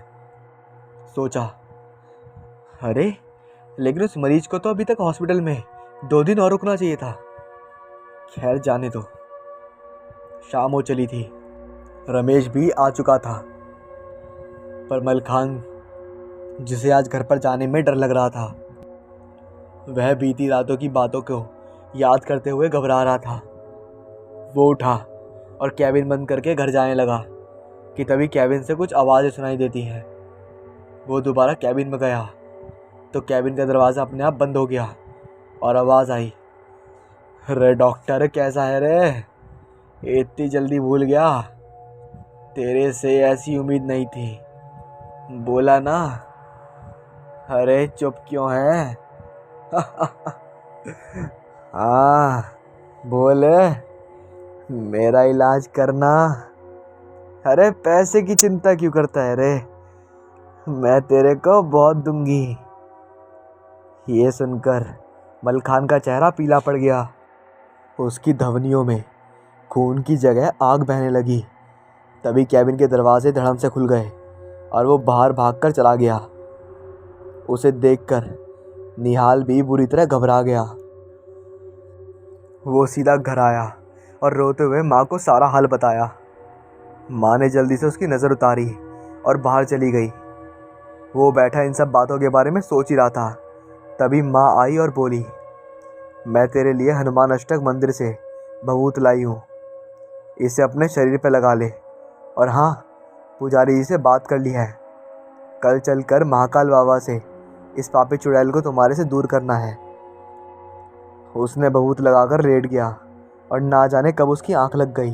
सोचा, अरे लेकिन उस मरीज को तो अभी तक हॉस्पिटल में 2 दिन और रुकना चाहिए था। खैर जाने दो। शाम हो चली थी। रमेश भी आ चुका था, पर मलखान जिसे आज घर पर जाने में डर लग रहा था, वह बीती रातों की बातों को याद करते हुए घबरा रहा था। वो उठा और कैबिन बंद करके घर जाने लगा कि तभी कैबिन से कुछ आवाज़ें सुनाई देती हैं। वो दोबारा कैबिन में गया तो कैबिन का दरवाज़ा अपने आप बंद हो गया और आवाज़ आई, अरे डॉक्टर कैसा है रे, इतनी जल्दी भूल गया, तेरे से ऐसी उम्मीद नहीं थी, बोला ना। अरे चुप क्यों है? हाँ बोले, मेरा इलाज करना। अरे पैसे की चिंता क्यों करता है रे, मैं तेरे को बहुत दूंगी। ये सुनकर मलखान का चेहरा पीला पड़ गया। उसकी धमनियों में खून की जगह आग बहने लगी। तभी कैबिन के दरवाजे धड़म से खुल गए और वो बाहर भागकर चला गया। उसे देखकर निहाल भी बुरी तरह घबरा गया। वो सीधा घर आया और रोते हुए माँ को सारा हाल बताया। माँ ने जल्दी से उसकी नज़र उतारी और बाहर चली गई। वो बैठा इन सब बातों के बारे में सोच ही रहा था। तभी माँ आई और बोली, मैं तेरे लिए हनुमान अष्टक मंदिर से भभूत लाई हूँ, इसे अपने शरीर पे लगा ले। और हाँ, पुजारी जी से बात कर ली है, कल चलकर महाकाल बाबा से इस पापी चुड़ैल को तुम्हारे से दूर करना है। उसने भभूत लगाकर लेट गया और ना जाने कब उसकी आंख लग गई।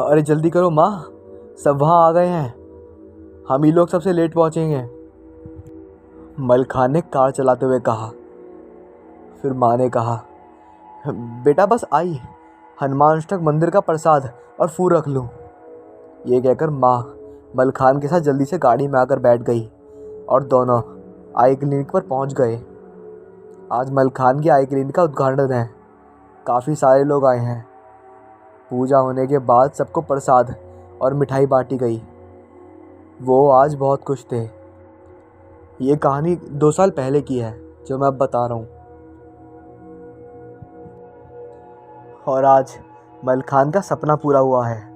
अरे जल्दी करो माँ, सब वहाँ आ गए हैं, हम ही लोग सबसे लेट पहुँचेंगे, मलखान ने कार चलाते हुए कहा। फिर माँ ने कहा, बेटा बस आई, हनुमान अष्टक मंदिर का प्रसाद और फूल रख लूँ। ये कहकर माँ मलखान के साथ जल्दी से गाड़ी में आकर बैठ गई और दोनों आई क्लिनिक पर पहुँच गए। आज मलखान की आई क्लिनिक का उद्घाटन है। काफ़ी सारे लोग आए हैं। पूजा होने के बाद सबको प्रसाद और मिठाई बांटी गई। वो आज बहुत खुश थे। ये कहानी 2 साल पहले की है जो मैं अब बता रहा हूँ। और आज मलखान का सपना पूरा हुआ है।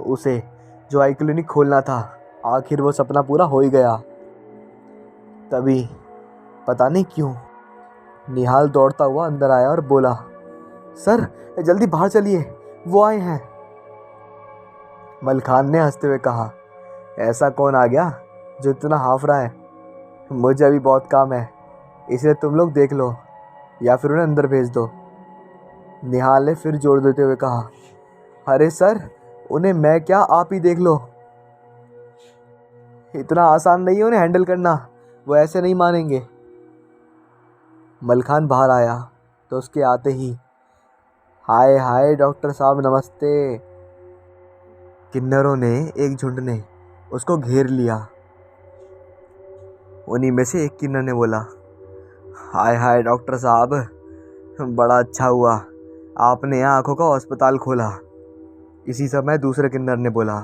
उसे जो आई क्लिनिक खोलना था, आखिर वो सपना पूरा हो ही गया। तभी पता नहीं क्यों निहाल दौड़ता हुआ अंदर आया और बोला, सर जल्दी बाहर चलिए, वो आए हैं। मलखान ने हंसते हुए कहा, ऐसा कौन आ गया जो इतना हाफ रहा है? मुझे अभी बहुत काम है, इसलिए तुम लोग देख लो या फिर उन्हें अंदर भेज दो। निहाल ने फिर जोर देते हुए कहा, अरे सर, उन्हें मैं क्या, आप ही देख लो। इतना आसान नहीं है उन्हें हैंडल करना, वो ऐसे नहीं मानेंगे। मलखान बाहर आया तो उसके आते ही, हाय हाय डॉक्टर साहब नमस्ते। किन्नरों ने एक झुंड ने उसको घेर लिया। उन्हीं में से एक किन्नर ने बोला, हाय हाय डॉक्टर साहब, बड़ा अच्छा हुआ आपने यहाँ आँखों का अस्पताल खोला। इसी समय दूसरे किन्नर ने बोला,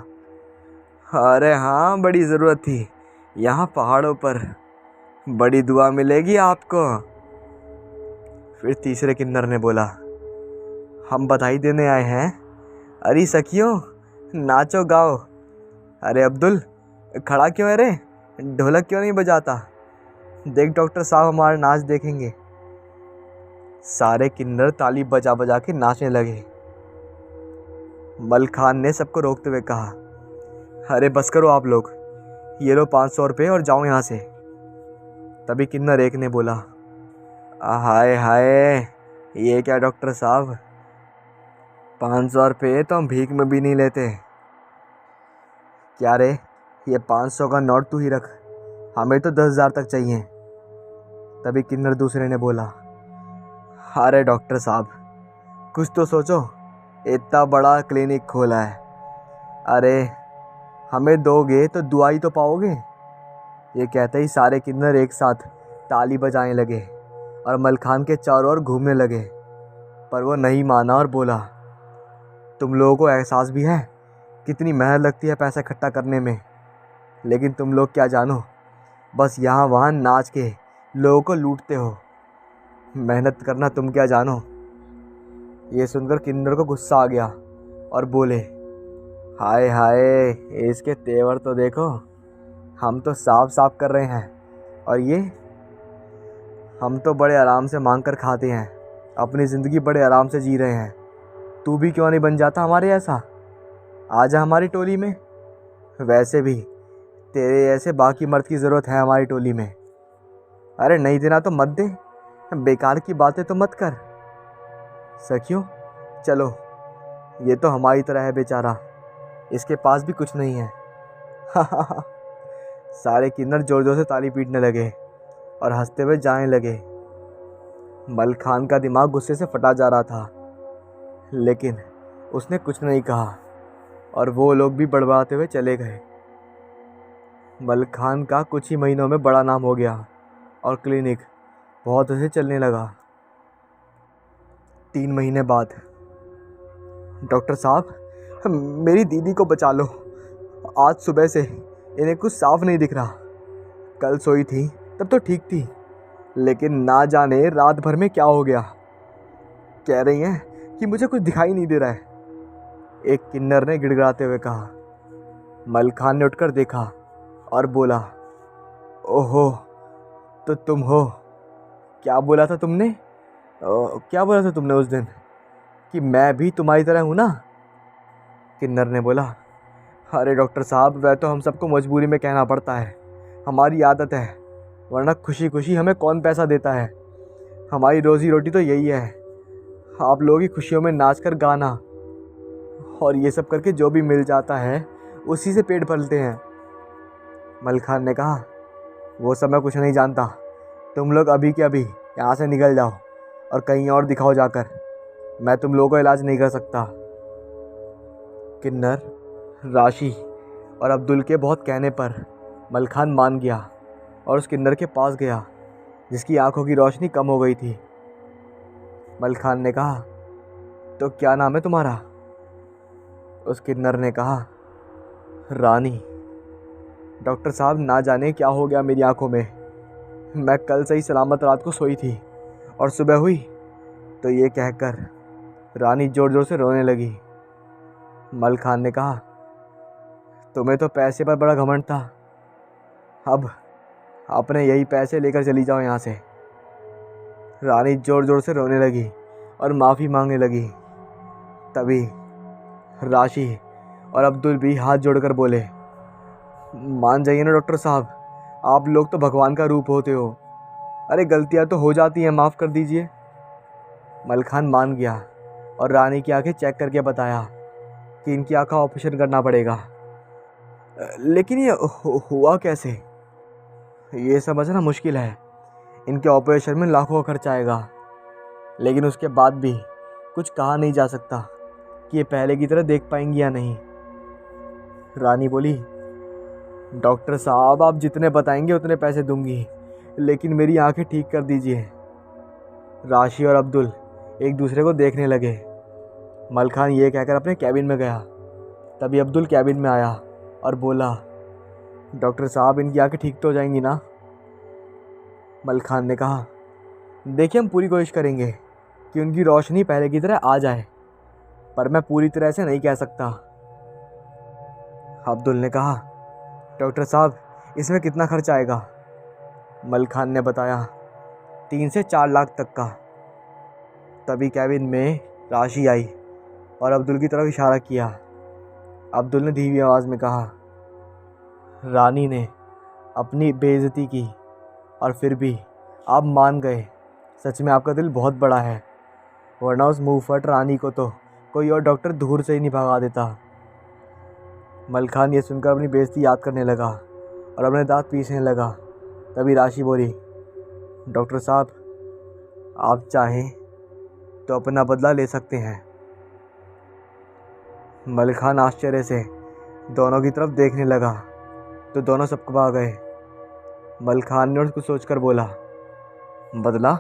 अरे हाँ, बड़ी ज़रूरत थी यहाँ पहाड़ों पर, बड़ी दुआ मिलेगी आपको। फिर तीसरे किन्नर ने बोला, हम बधाई देने आए हैं, अरे सखियों नाचो गाओ। अरे अब्दुल खड़ा क्यों है रे, ढोलक क्यों नहीं बजाता, देख डॉक्टर साहब हमारा नाच देखेंगे। सारे किन्नर ताली बजा बजा के नाचने लगे। मलखान ने सबको रोकते हुए कहा, अरे बस करो आप लोग, ये लो 500 रुपये और जाओ यहाँ से। तभी किन्नर एक ने बोला, हाय हाय, ये क्या डॉक्टर साहब, 500 रुपये तो हम भीख में भी नहीं लेते। क्या रे, ये 500 का नोट तू ही रख, हमें तो 10,000 तक चाहिए। तभी किन्नर दूसरे ने बोला, अरे डॉक्टर साहब कुछ तो सोचो, इतना बड़ा क्लिनिक खोला है, अरे हमें दोगे तो दुआ ही तो पाओगे। ये कहते ही सारे किन्नर एक साथ ताली बजाने लगे और मलखान के चारों ओर घूमने लगे। पर वो नहीं माना और बोला, तुम लोगों को एहसास भी है कितनी मेहनत लगती है पैसा इकट्ठा करने में, लेकिन तुम लोग क्या जानो, बस यहाँ वहाँ नाच के लोगों को लूटते हो, मेहनत करना तुम क्या जानो। ये सुनकर किन्नर को गुस्सा आ गया और बोले, हाय हाय, इसके तेवर तो देखो, हम तो साफ साफ कर रहे हैं और ये। हम तो बड़े आराम से मांग कर खाते हैं, अपनी ज़िंदगी बड़े आराम से जी रहे हैं। तू भी क्यों नहीं बन जाता हमारे ऐसा? आजा हमारी टोली में। वैसे भी तेरे ऐसे बाकी मर्द की ज़रूरत है हमारी टोली में। अरे नहीं देना तो मत दे, बेकार की बातें तो मत कर। सखियों चलो, ये तो हमारी तरह है बेचारा, इसके पास भी कुछ नहीं है। सारे किन्नर जोर जोर से ताली पीटने लगे और हंसते हुए जाने लगे। मल खान का दिमाग गुस्से से फटा जा रहा था, लेकिन उसने कुछ नहीं कहा और वो लोग भी बड़बड़ाते हुए चले गए। मल खान का कुछ ही महीनों में बड़ा नाम हो गया और क्लिनिक बहुत अच्छे चलने लगा। 3 महीने बाद, डॉक्टर साहब मेरी दीदी को बचा लो, आज सुबह से इन्हें कुछ साफ नहीं दिख रहा। कल सोई थी तब तो ठीक थी, लेकिन ना जाने रात भर में क्या हो गया। कह रही हैं कि मुझे कुछ दिखाई नहीं दे रहा है, एक किन्नर ने गिड़गिड़ाते हुए कहा। मल खान ने उठकर देखा और बोला, ओहो तो तुम हो। क्या बोला था तुमने? क्या बोला था तुमने उस दिन कि मैं भी तुम्हारी तरह हूँ ना? किन्नर ने बोला, अरे डॉक्टर साहब, वह तो हम सबको मजबूरी में कहना पड़ता है, हमारी आदत है, वरना खुशी खुशी हमें कौन पैसा देता है। हमारी रोज़ी रोटी तो यही है, आप लोगों की खुशियों में नाच कर गाना और ये सब करके जो भी मिल जाता है उसी से पेट भरते हैं। मल खान ने कहा, वो सब मैं कुछ नहीं जानता, तुम लोग अभी के अभी यहाँ से निकल जाओ और कहीं और दिखाओ जाकर, मैं तुम लोगों का इलाज नहीं कर सकता। किन्नर, राशि और अब्दुल के बहुत कहने पर मल खान मान गया और उस किन्नर के पास गया जिसकी आंखों की रोशनी कम हो गई थी। मल खान ने कहा, तो क्या नाम है तुम्हारा? उस किन्नर ने कहा, रानी। डॉक्टर साहब ना जाने क्या हो गया मेरी आंखों में, मैं कल से ही सलामत रात को सोई थी और सुबह हुई तो ये कहकर रानी जोर जोर से रोने लगी। मल खान ने कहा, तुम्हें तो पैसे पर बड़ा घमंड था, अब अपने यही पैसे लेकर चली जाओ यहाँ से। रानी जोर जोर से रोने लगी और माफ़ी मांगने लगी। तभी राशि और अब्दुल भी हाथ जोड़कर बोले, मान जाइए ना डॉक्टर साहब, आप लोग तो भगवान का रूप होते हो, अरे गलतियाँ तो हो जाती हैं, माफ़ कर दीजिए। मल खान मान गया और रानी की आंखें चेक करके बताया कि इनकी आंखों का ऑपरेशन करना पड़ेगा। लेकिन ये हुआ कैसे, ये समझना मुश्किल है। इनके ऑपरेशन में लाखों का खर्च आएगा, लेकिन उसके बाद भी कुछ कहा नहीं जा सकता कि ये पहले की तरह देख पाएंगी या नहीं। रानी बोली, डॉक्टर साहब आप जितने बताएंगे उतने पैसे दूंगी, लेकिन मेरी आंखें ठीक कर दीजिए। राशि और अब्दुल एक दूसरे को देखने लगे। मल खान ये कहकर अपने कैबिन में गया। तभी अब्दुल कैबिन में आया और बोला, डॉक्टर साहब इनकी आंखें ठीक तो हो जाएंगी ना? मल खान ने कहा, देखिए हम पूरी कोशिश करेंगे कि उनकी रोशनी पहले की तरह आ जाए, पर मैं पूरी तरह से नहीं कह सकता। अब्दुल ने कहा, डॉक्टर साहब इसमें कितना खर्च आएगा? मल खान ने बताया, 3 से 4 लाख तक का। तभी कैबिन में राशि आई और अब्दुल की तरफ इशारा किया। अब्दुल ने धीमी आवाज़ में कहा, रानी ने अपनी बेइज्जती की और फिर भी आप मान गए, सच में आपका दिल बहुत बड़ा है, वरना उस मुंहफट रानी को तो कोई और डॉक्टर दूर से ही नहीं भगा देता। मल खान ये सुनकर अपनी बेइज्जती याद करने लगा और अपने दांत पीसने लगा। तभी राशि बोली, डॉक्टर साहब आप चाहें तो अपना बदला ले सकते हैं। मल खान आश्चर्य से दोनों की तरफ देखने लगा तो दोनों सबको गए। मल खान ने उसको सोचकर बोला, बदला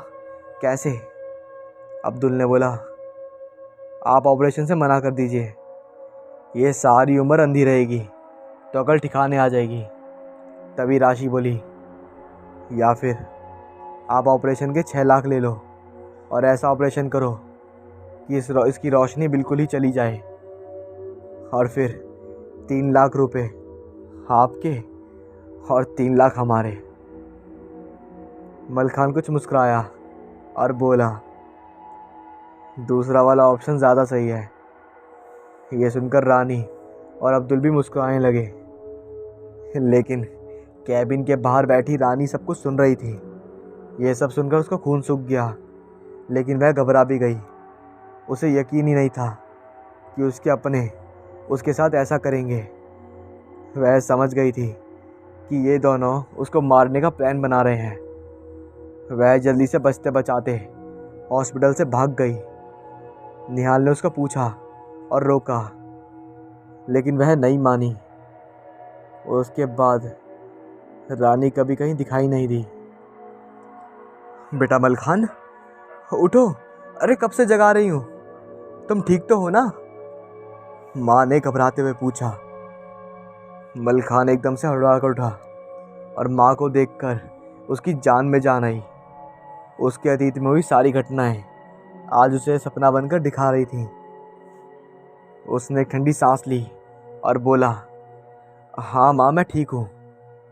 कैसे? अब्दुल ने बोला, आप ऑपरेशन से मना कर दीजिए, ये सारी उम्र अंधी रहेगी तो अकल ठिकाने आ जाएगी। तभी राशि बोली, या फिर आप ऑपरेशन के 6 लाख ले लो और ऐसा ऑपरेशन करो कि इसकी रोशनी बिल्कुल ही चली जाए, और फिर 3 लाख रुपए आपके और 3 लाख हमारे। मलखान कुछ मुस्कुराया और बोला, दूसरा वाला ऑप्शन ज़्यादा सही है। ये सुनकर रानी और अब्दुल भी मुस्कुराने लगे, लेकिन कैबिन के बाहर बैठी रानी सब कुछ सुन रही थी। ये सब सुनकर उसका खून सूख गया, लेकिन वह घबरा भी गई। उसे यकीन ही नहीं था कि उसके अपने उसके साथ ऐसा करेंगे। वह समझ गई थी कि ये दोनों उसको मारने का प्लान बना रहे हैं। वह जल्दी से बचते बचाते हॉस्पिटल से भाग गई। निहाल ने उसको पूछा और रोका, लेकिन वह नहीं मानी। उसके बाद रानी कभी कहीं दिखाई नहीं दी। बेटा मलखान, उठो। अरे कब से जगा रही हूँ, तुम ठीक तो हो ना? माँ ने घबराते हुए पूछा। मलखान एकदम से हड़बड़ा कर उठा और माँ को देखकर उसकी जान में जान आई। उसके अतीत में हुई सारी घटनाएं आज उसे सपना बनकर दिखा रही थीं। उसने एक ठंडी सांस ली और बोला, हाँ माँ, मैं ठीक हूँ।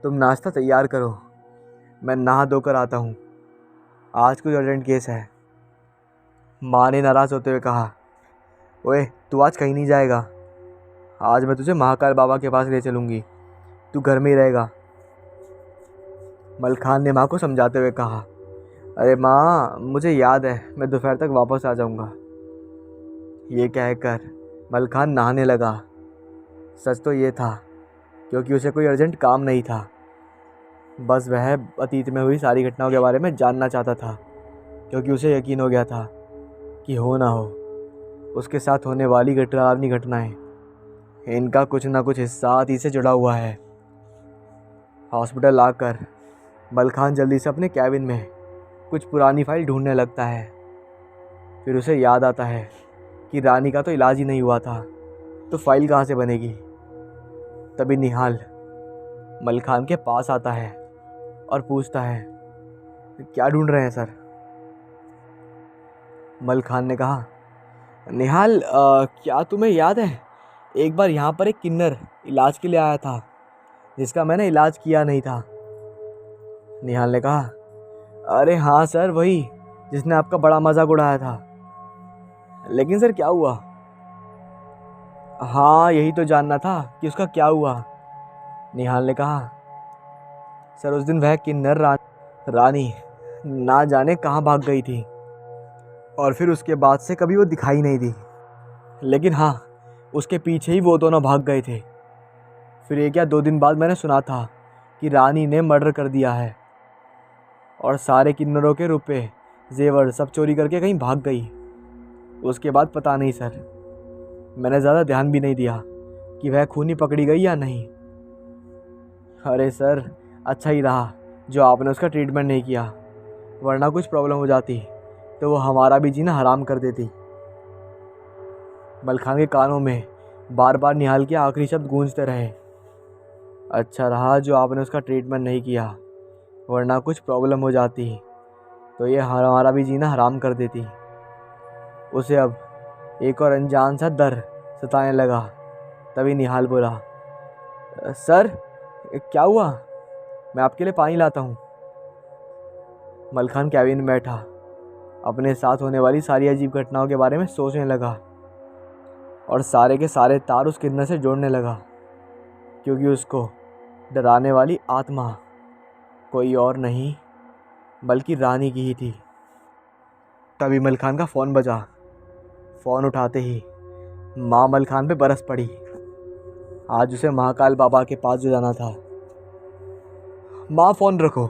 तुम नाश्ता तैयार करो, मैं नहा धोकर आता हूँ। आज कुछ अर्जेंट केस है। माँ ने नाराज़ होते हुए कहा, ओए तू आज कहीं नहीं जाएगा। आज मैं तुझे महाकाल बाबा के पास ले चलूँगी, तू घर में ही रहेगा। मलखान ने माँ को समझाते हुए कहा, अरे माँ, मुझे याद है, मैं दोपहर तक वापस आ जाऊँगा। ये कहकर मलखान नहाने लगा। सच तो ये था क्योंकि उसे कोई अर्जेंट काम नहीं था, बस वह अतीत में हुई सारी घटनाओं के बारे में जानना चाहता था, क्योंकि उसे यकीन हो गया था कि हो ना हो उसके साथ होने वाली डरावनी घटनाएं, इनका कुछ ना कुछ हिस्सा अतीत से जुड़ा हुआ है। हॉस्पिटल आकर मलखान जल्दी से अपने कैबिन में कुछ पुरानी फाइल ढूंढने लगता है। फिर उसे याद आता है कि रानी का तो इलाज ही नहीं हुआ था, तो फाइल कहाँ से बनेगी। तभी निहाल मलखान के पास आता है और पूछता है, क्या ढूंढ रहे हैं सर? मलखान ने कहा, निहाल, क्या तुम्हें याद है एक बार यहाँ पर एक किन्नर इलाज के लिए आया था, जिसका मैंने इलाज किया नहीं था? निहाल ने कहा, अरे हाँ सर, वही जिसने आपका बड़ा मजाक उड़ाया था। लेकिन सर क्या हुआ? हाँ, यही तो जानना था कि उसका क्या हुआ। निहाल ने कहा, सर उस दिन वह किन्नर रानी ना जाने कहाँ भाग गई थी, और फिर उसके बाद से कभी वो दिखाई नहीं दी। लेकिन हाँ, उसके पीछे ही वो दोनों भाग गए थे। फिर 1 या 2 दिन बाद मैंने सुना था कि रानी ने मर्डर कर दिया है और सारे किन्नरों के रुपए, जेवर सब चोरी करके कहीं भाग गई। उसके बाद पता नहीं सर, मैंने ज़्यादा ध्यान भी नहीं दिया कि वह खूनी पकड़ी गई या नहीं। अरे सर, अच्छा ही रहा जो आपने उसका ट्रीटमेंट नहीं किया, वरना कुछ प्रॉब्लम हो जाती तो वो हमारा भी जीना हराम कर देती। मलखान के कानों में बार बार निहाल के आखिरी शब्द गूंजते रहे, अच्छा रहा जो आपने उसका ट्रीटमेंट नहीं किया, वरना कुछ प्रॉब्लम हो जाती तो ये हमारा भी जीना हराम कर देती। उसे अब एक और अनजान सा डर सताने लगा। तभी निहाल बोला, सर क्या हुआ? मैं आपके लिए पानी लाता हूँ। मलखान कैबिन में बैठा अपने साथ होने वाली सारी अजीब घटनाओं के बारे में सोचने लगा और सारे के सारे तार उस किन्नर से जोड़ने लगा, क्योंकि उसको डराने वाली आत्मा कोई और नहीं बल्कि रानी की ही थी। तभी मलखान का फ़ोन बजा। फ़ोन उठाते ही माँ मलखान पे बरस पड़ी। आज उसे महाकाल बाबा के पास जो जाना था। माँ फ़ोन रखो,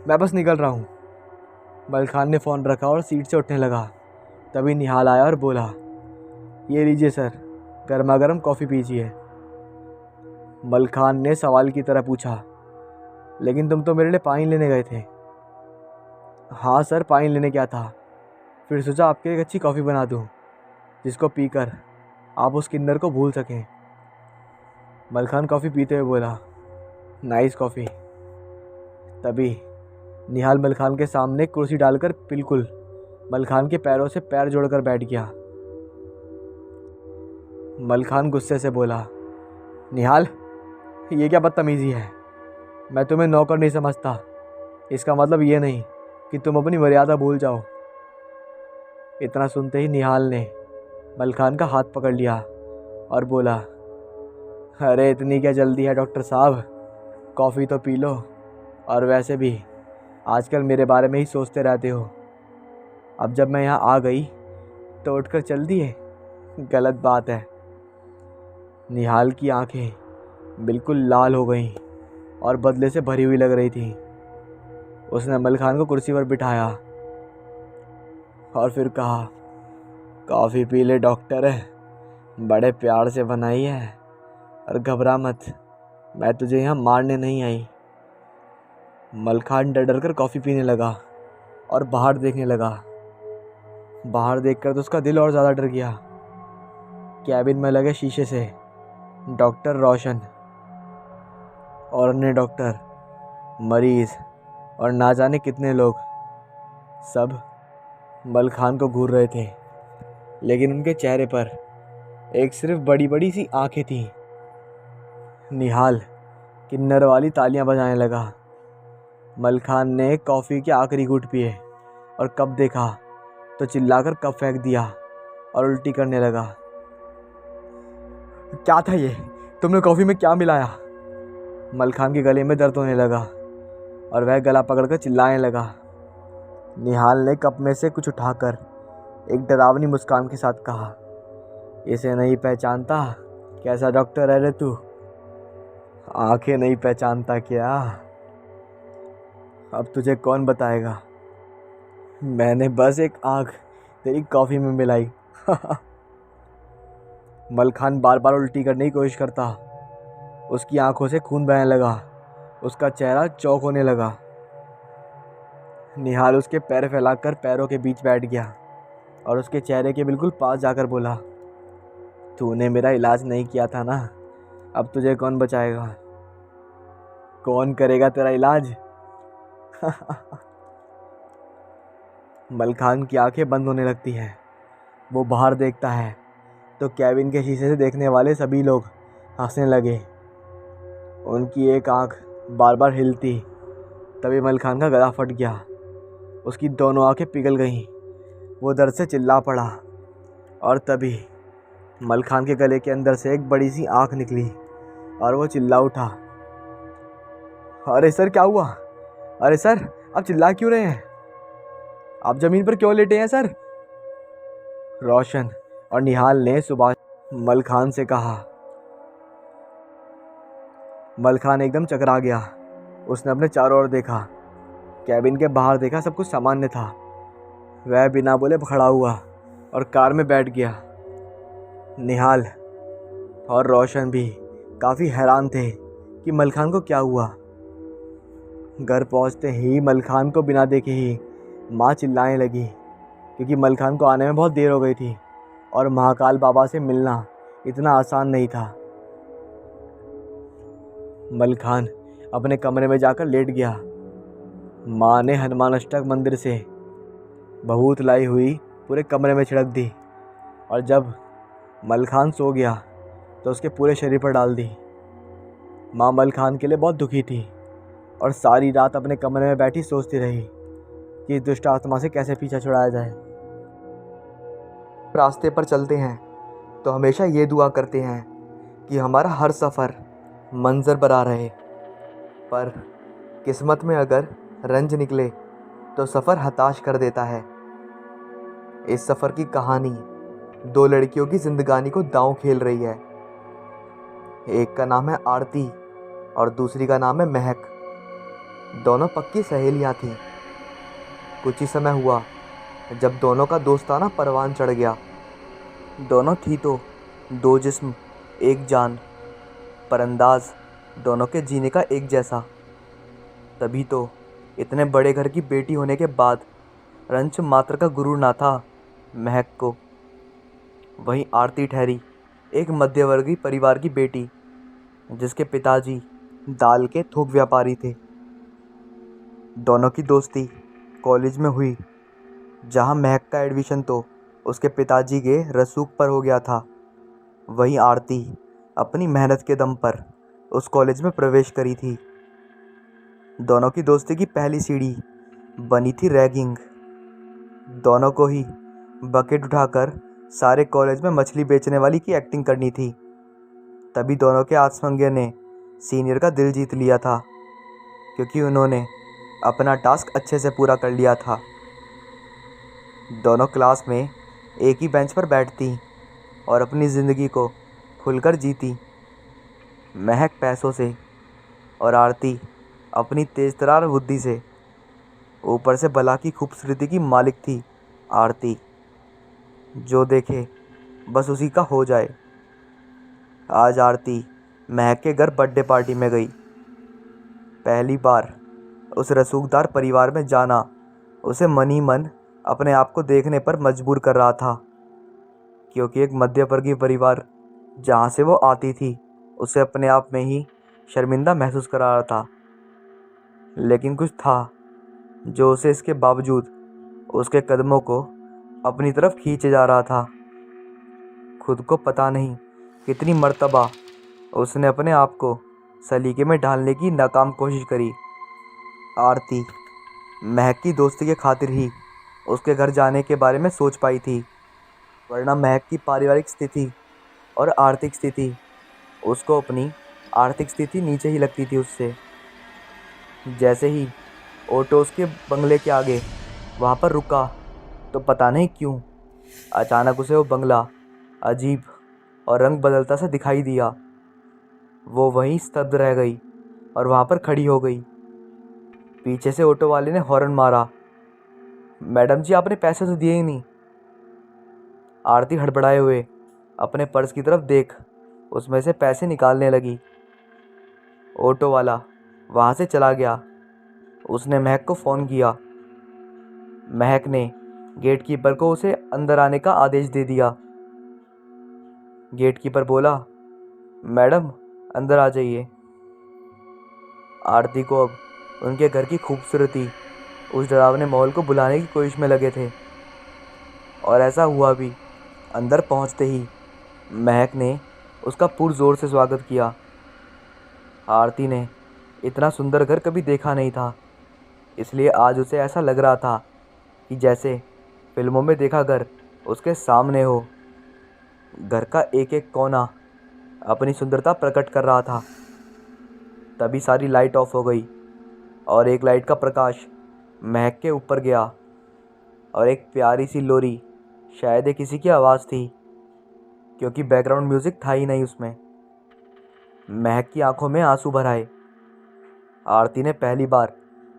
मैं बस निकल रहा हूँ। मलखान ने फ़ोन रखा और सीट से उठने लगा। तभी निहाल आया और बोला, ये लीजिए सर, गर्मा गर्म कॉफ़ी पीजिए। मलखान ने सवाल की तरह पूछा, लेकिन तुम तो मेरे लिए पानी लेने गए थे। हाँ सर, पानी लेने क्या था, फिर सोचा आपके लिए एक अच्छी कॉफ़ी बना दूँ जिसको पीकर आप उस किन्नर को भूल सकें। मलखान कॉफ़ी पीते हुए बोला, नाइस कॉफ़ी। तभी निहाल मलखान के सामने कुर्सी डालकर बिल्कुल मलखान के पैरों से पैर जोड़कर बैठ गया। मलखान गुस्से से बोला, निहाल, ये क्या बदतमीज़ी है? मैं तुम्हें नौकर नहीं समझता। इसका मतलब ये नहीं कि तुम अपनी मर्यादा भूल जाओ। इतना सुनते ही निहाल ने मलखान का हाथ पकड़ लिया और बोला, अरे इतनी क्या जल्दी है डॉक्टर साहब, कॉफ़ी तो पी लो। और वैसे भी आजकल मेरे बारे में ही सोचते रहते हो। अब जब मैं यहाँ आ गई तो उठकर चल दिए, गलत बात है। निहाल की आंखें बिल्कुल लाल हो गईं और बदले से भरी हुई लग रही थी। उसने मलखान को कुर्सी पर बिठाया और फिर कहा, कॉफ़ी पी ले डॉक्टर, बड़े प्यार से बनाई है, और घबरा मत, मैं तुझे यहाँ मारने नहीं आई। मलखान डर डर कर कॉफ़ी पीने लगा और बाहर देखने लगा। बाहर देखकर तो उसका दिल और ज़्यादा डर गया। कैबिन में लगे शीशे से डॉक्टर रोशन और अन्य डॉक्टर, मरीज़ और ना जाने कितने लोग सब मलखान को घूर रहे थे, लेकिन उनके चेहरे पर एक सिर्फ बड़ी बड़ी सी आंखें थीं। निहाल किन्नर वाली तालियां बजाने लगा। मलखान ने कॉफ़ी के आखिरी घूंट पिए और कप देखा तो चिल्लाकर कप फेंक दिया और उल्टी करने लगा। क्या था ये? तुमने कॉफ़ी में क्या मिलाया? मलखान के गले में दर्द होने लगा और वह गला पकड़कर चिल्लाने लगा। निहाल ने कप में से कुछ उठाकर एक डरावनी मुस्कान के साथ कहा, इसे नहीं पहचानता? कैसा डॉक्टर है रे तू? आंखें नहीं पहचानता क्या? अब तुझे कौन बताएगा? मैंने बस एक आँख तेरी कॉफ़ी में मिलाई। मलखान बार बार उल्टी करने की कोशिश करता। उसकी आंखों से खून बहने लगा, उसका चेहरा चौक होने लगा। निहाल उसके पैर फैलाकर पैरों के बीच बैठ गया और उसके चेहरे के बिल्कुल पास जाकर बोला, तूने मेरा इलाज नहीं किया था ना, अब तुझे कौन बचाएगा? कौन करेगा तेरा इलाज? मलखान की आंखें बंद होने लगती हैं। वो बाहर देखता है तो कैबिन के शीशे से देखने वाले सभी लोग हंसने लगे। उनकी एक आंख बार बार हिलती। तभी मलखान का गला फट गया, उसकी दोनों आंखें पिघल गईं। वो दर्द से चिल्ला पड़ा और तभी मलखान के गले के अंदर से एक बड़ी सी आंख निकली और वो चिल्ला उठा, अरे सर क्या हुआ? अरे सर आप चिल्ला क्यों रहे हैं? आप ज़मीन पर क्यों लेटे हैं सर? रोशन और निहाल ने सुभाष मलखान से कहा। मलखान एकदम चकरा गया। उसने अपने चारों ओर देखा, कैबिन के बाहर देखा, सब कुछ सामान्य था। वह बिना बोले खड़ा हुआ और कार में बैठ गया। निहाल और रोशन भी काफ़ी हैरान थे कि मलखान को क्या हुआ। घर पहुंचते ही मलखान को बिना देखे ही माँ चिल्लाने लगी, क्योंकि मलखान को आने में बहुत देर हो गई थी और महाकाल बाबा से मिलना इतना आसान नहीं था। मलखान अपने कमरे में जाकर लेट गया। माँ ने हनुमान अष्टक मंदिर से भभूत लाई हुई पूरे कमरे में छिड़क दी और जब मलखान सो गया तो उसके पूरे शरीर पर डाल दी। माँ मलखान के लिए बहुत दुखी थी और सारी रात अपने कमरे में बैठी सोचती रही कि इस दुष्ट आत्मा से कैसे पीछा छुड़ाया जाए। रास्ते पर चलते हैं तो हमेशा ये दुआ करते हैं कि हमारा हर सफ़र मंज़र बरा रहे, पर किस्मत में अगर रंज निकले तो सफ़र हताश कर देता है। इस सफ़र की कहानी दो लड़कियों की ज़िंदगानी को दांव खेल रही है। एक का नाम है आरती और दूसरी का नाम है महक। दोनों पक्की सहेलियां थीं। कुछ ही समय हुआ जब दोनों का दोस्ताना परवान चढ़ गया। दोनों थी तो दो जिस्म एक जान, पर अंदाज दोनों के जीने का एक जैसा। तभी तो इतने बड़े घर की बेटी होने के बाद रंच मात्र का गुरूर ना था महक को। वहीं आरती ठहरी एक मध्यवर्गीय परिवार की बेटी, जिसके पिताजी दाल के थोक व्यापारी थे। दोनों की दोस्ती कॉलेज में हुई, जहां महक का एडमिशन तो उसके पिताजी के रसूख पर हो गया था। वहीं आरती अपनी मेहनत के दम पर उस कॉलेज में प्रवेश करी थी। दोनों की दोस्ती की पहली सीढ़ी बनी थी रैगिंग। दोनों को ही बकेट उठाकर सारे कॉलेज में मछली बेचने वाली की एक्टिंग करनी थी। तभी दोनों के आत्मसंज्ञ ने सीनियर का दिल जीत लिया था, क्योंकि उन्होंने अपना टास्क अच्छे से पूरा कर लिया था। दोनों क्लास में एक ही बेंच पर बैठती और अपनी ज़िंदगी को खुलकर जीती। महक पैसों से और आरती अपनी तेज तरार बुद्धि से। ऊपर से बला की खूबसूरती की मालिक थी आरती। जो देखे बस उसी का हो जाए। आज आरती महक के घर बर्थडे पार्टी में गई। पहली बार उस रसूखदार परिवार में जाना उसे मन ही मन अपने आप को देखने पर मजबूर कर रहा था, क्योंकि एक मध्यवर्गीय परिवार जहाँ से वो आती थी उसे अपने आप में ही शर्मिंदा महसूस करा रहा था। लेकिन कुछ था जो उसे इसके बावजूद उसके कदमों को अपनी तरफ खींचे जा रहा था। खुद को पता नहीं कितनी मर्तबा उसने अपने आप को सलीके में ढालने की नाकाम कोशिश करी। आरती महक की दोस्ती के खातिर ही उसके घर जाने के बारे में सोच पाई थी, वरना महक की पारिवारिक स्थिति और आर्थिक स्थिति उसको अपनी आर्थिक स्थिति नीचे ही लगती थी उससे। जैसे ही ऑटो उसके बंगले के आगे वहाँ पर रुका तो पता नहीं क्यों अचानक उसे वो बंगला अजीब और रंग बदलता सा दिखाई दिया। वो वहीं स्तब्ध रह गई और वहाँ पर खड़ी हो गई। पीछे से ऑटो वाले ने हॉर्न मारा। मैडम जी, आपने पैसे तो दिए ही नहीं। आरती हड़बड़ाए हुए अपने पर्स की तरफ देख उसमें से पैसे निकालने लगी। ऑटो वाला वहाँ से चला गया। उसने महक को फ़ोन किया। महक ने गेट कीपर को उसे अंदर आने का आदेश दे दिया। गेट कीपर बोला, मैडम अंदर आ जाइए। आरती को अब उनके घर की खूबसूरती उस डरावने माहौल को बुलाने की कोशिश में लगे थे, और ऐसा हुआ भी। अंदर पहुंचते ही महक ने उसका पुरजोर से स्वागत किया। आरती ने इतना सुंदर घर कभी देखा नहीं था, इसलिए आज उसे ऐसा लग रहा था कि जैसे फिल्मों में देखा घर उसके सामने हो। घर का एक एक कोना अपनी सुंदरता प्रकट कर रहा था। तभी सारी लाइट ऑफ हो गई और एक लाइट का प्रकाश महक के ऊपर गया, और एक प्यारी सी लोरी, शायद ये किसी की आवाज़ थी, क्योंकि बैकग्राउंड म्यूज़िक था ही नहीं उसमें। महक की आंखों में आंसू भर आए। आरती ने पहली बार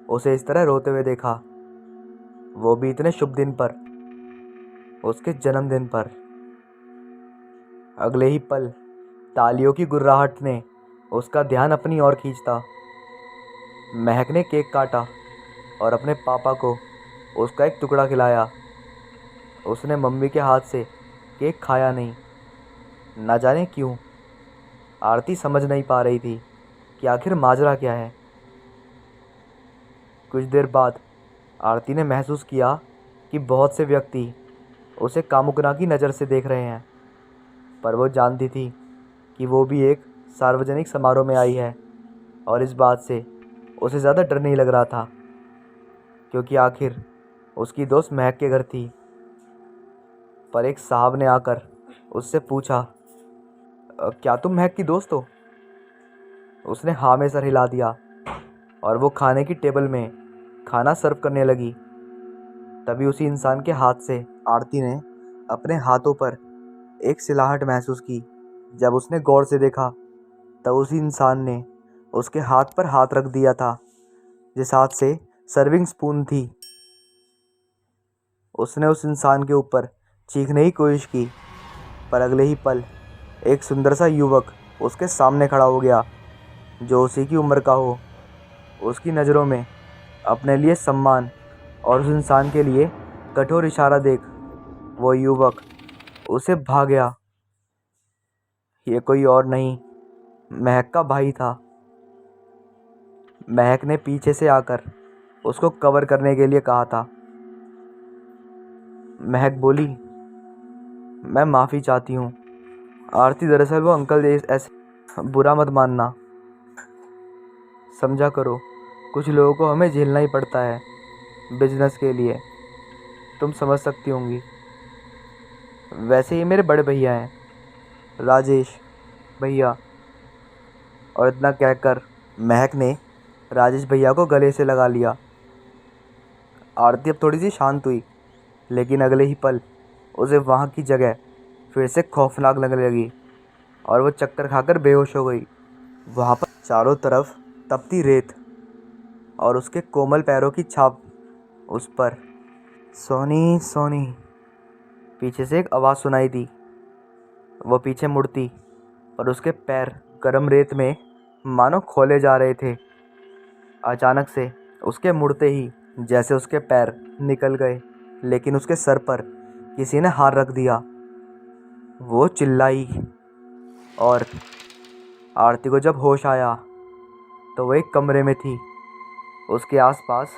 उसे इस तरह रोते हुए देखा, वो भी इतने शुभ दिन पर, उसके जन्मदिन पर। अगले ही पल तालियों की गुर्राहट ने उसका ध्यान अपनी ओर खींचता। महक ने केक काटा और अपने पापा को उसका एक टुकड़ा खिलाया। उसने मम्मी के हाथ से केक खाया नहीं। न जाने क्यों आरती समझ नहीं पा रही थी कि आखिर माजरा क्या है। कुछ देर बाद आरती ने महसूस किया कि बहुत से व्यक्ति उसे कामुकना की नज़र से देख रहे हैं, पर वो जानती थी कि वो भी एक सार्वजनिक समारोह में आई है, और इस बात से उसे ज़्यादा डर नहीं लग रहा था, क्योंकि आखिर उसकी दोस्त महक के घर थी। पर एक साहब ने आकर उससे पूछा, क्या तुम महक की दोस्त हो?" उसने हाँ में सर हिला दिया, और वो खाने की टेबल में खाना सर्व करने लगी। तभी उसी इंसान के हाथ से आरती ने अपने हाथों पर एक सिलाहट महसूस की। जब उसने गौर से देखा तब उसी इंसान ने उसके हाथ पर हाथ रख दिया था, जिस हाथ से सर्विंग स्पून थी। उसने उस इंसान के ऊपर चीखने की कोशिश की, पर अगले ही पल एक सुंदर सा युवक उसके सामने खड़ा हो गया, जो उसी की उम्र का हो। उसकी नज़रों में अपने लिए सम्मान और उस इंसान के लिए कठोर इशारा देख वो युवक उसे भा गया। ये कोई और नहीं, महक का भाई था। महक ने पीछे से आकर उसको कवर करने के लिए कहा था। महक बोली, मैं माफ़ी चाहती हूँ आरती, दरअसल वो अंकल ऐसे बुरा मत मानना, समझा करो, कुछ लोगों को हमें झेलना ही पड़ता है। बिजनेस के लिए, तुम समझ सकती होंगी। वैसे ये मेरे बड़े भैया हैं, राजेश भैया। और इतना कहकर महक ने राजेश भैया को गले से लगा लिया। आरती अब थोड़ी सी शांत हुई, लेकिन अगले ही पल उसे वहाँ की जगह फिर से खौफनाक लगने लगी और वो चक्कर खाकर बेहोश हो गई। वहाँ पर चारों तरफ तपती रेत और उसके कोमल पैरों की छाप उस पर। सोनी सोनी, पीछे से एक आवाज़ सुनाई दी। वो पीछे मुड़ती और उसके पैर गर्म रेत में मानो खोले जा रहे थे। अचानक से उसके मुड़ते ही जैसे उसके पैर निकल गए, लेकिन उसके सर पर किसी ने हाथ रख दिया। वो चिल्लाई और आरती को जब होश आया तो वो एक कमरे में थी। उसके आसपास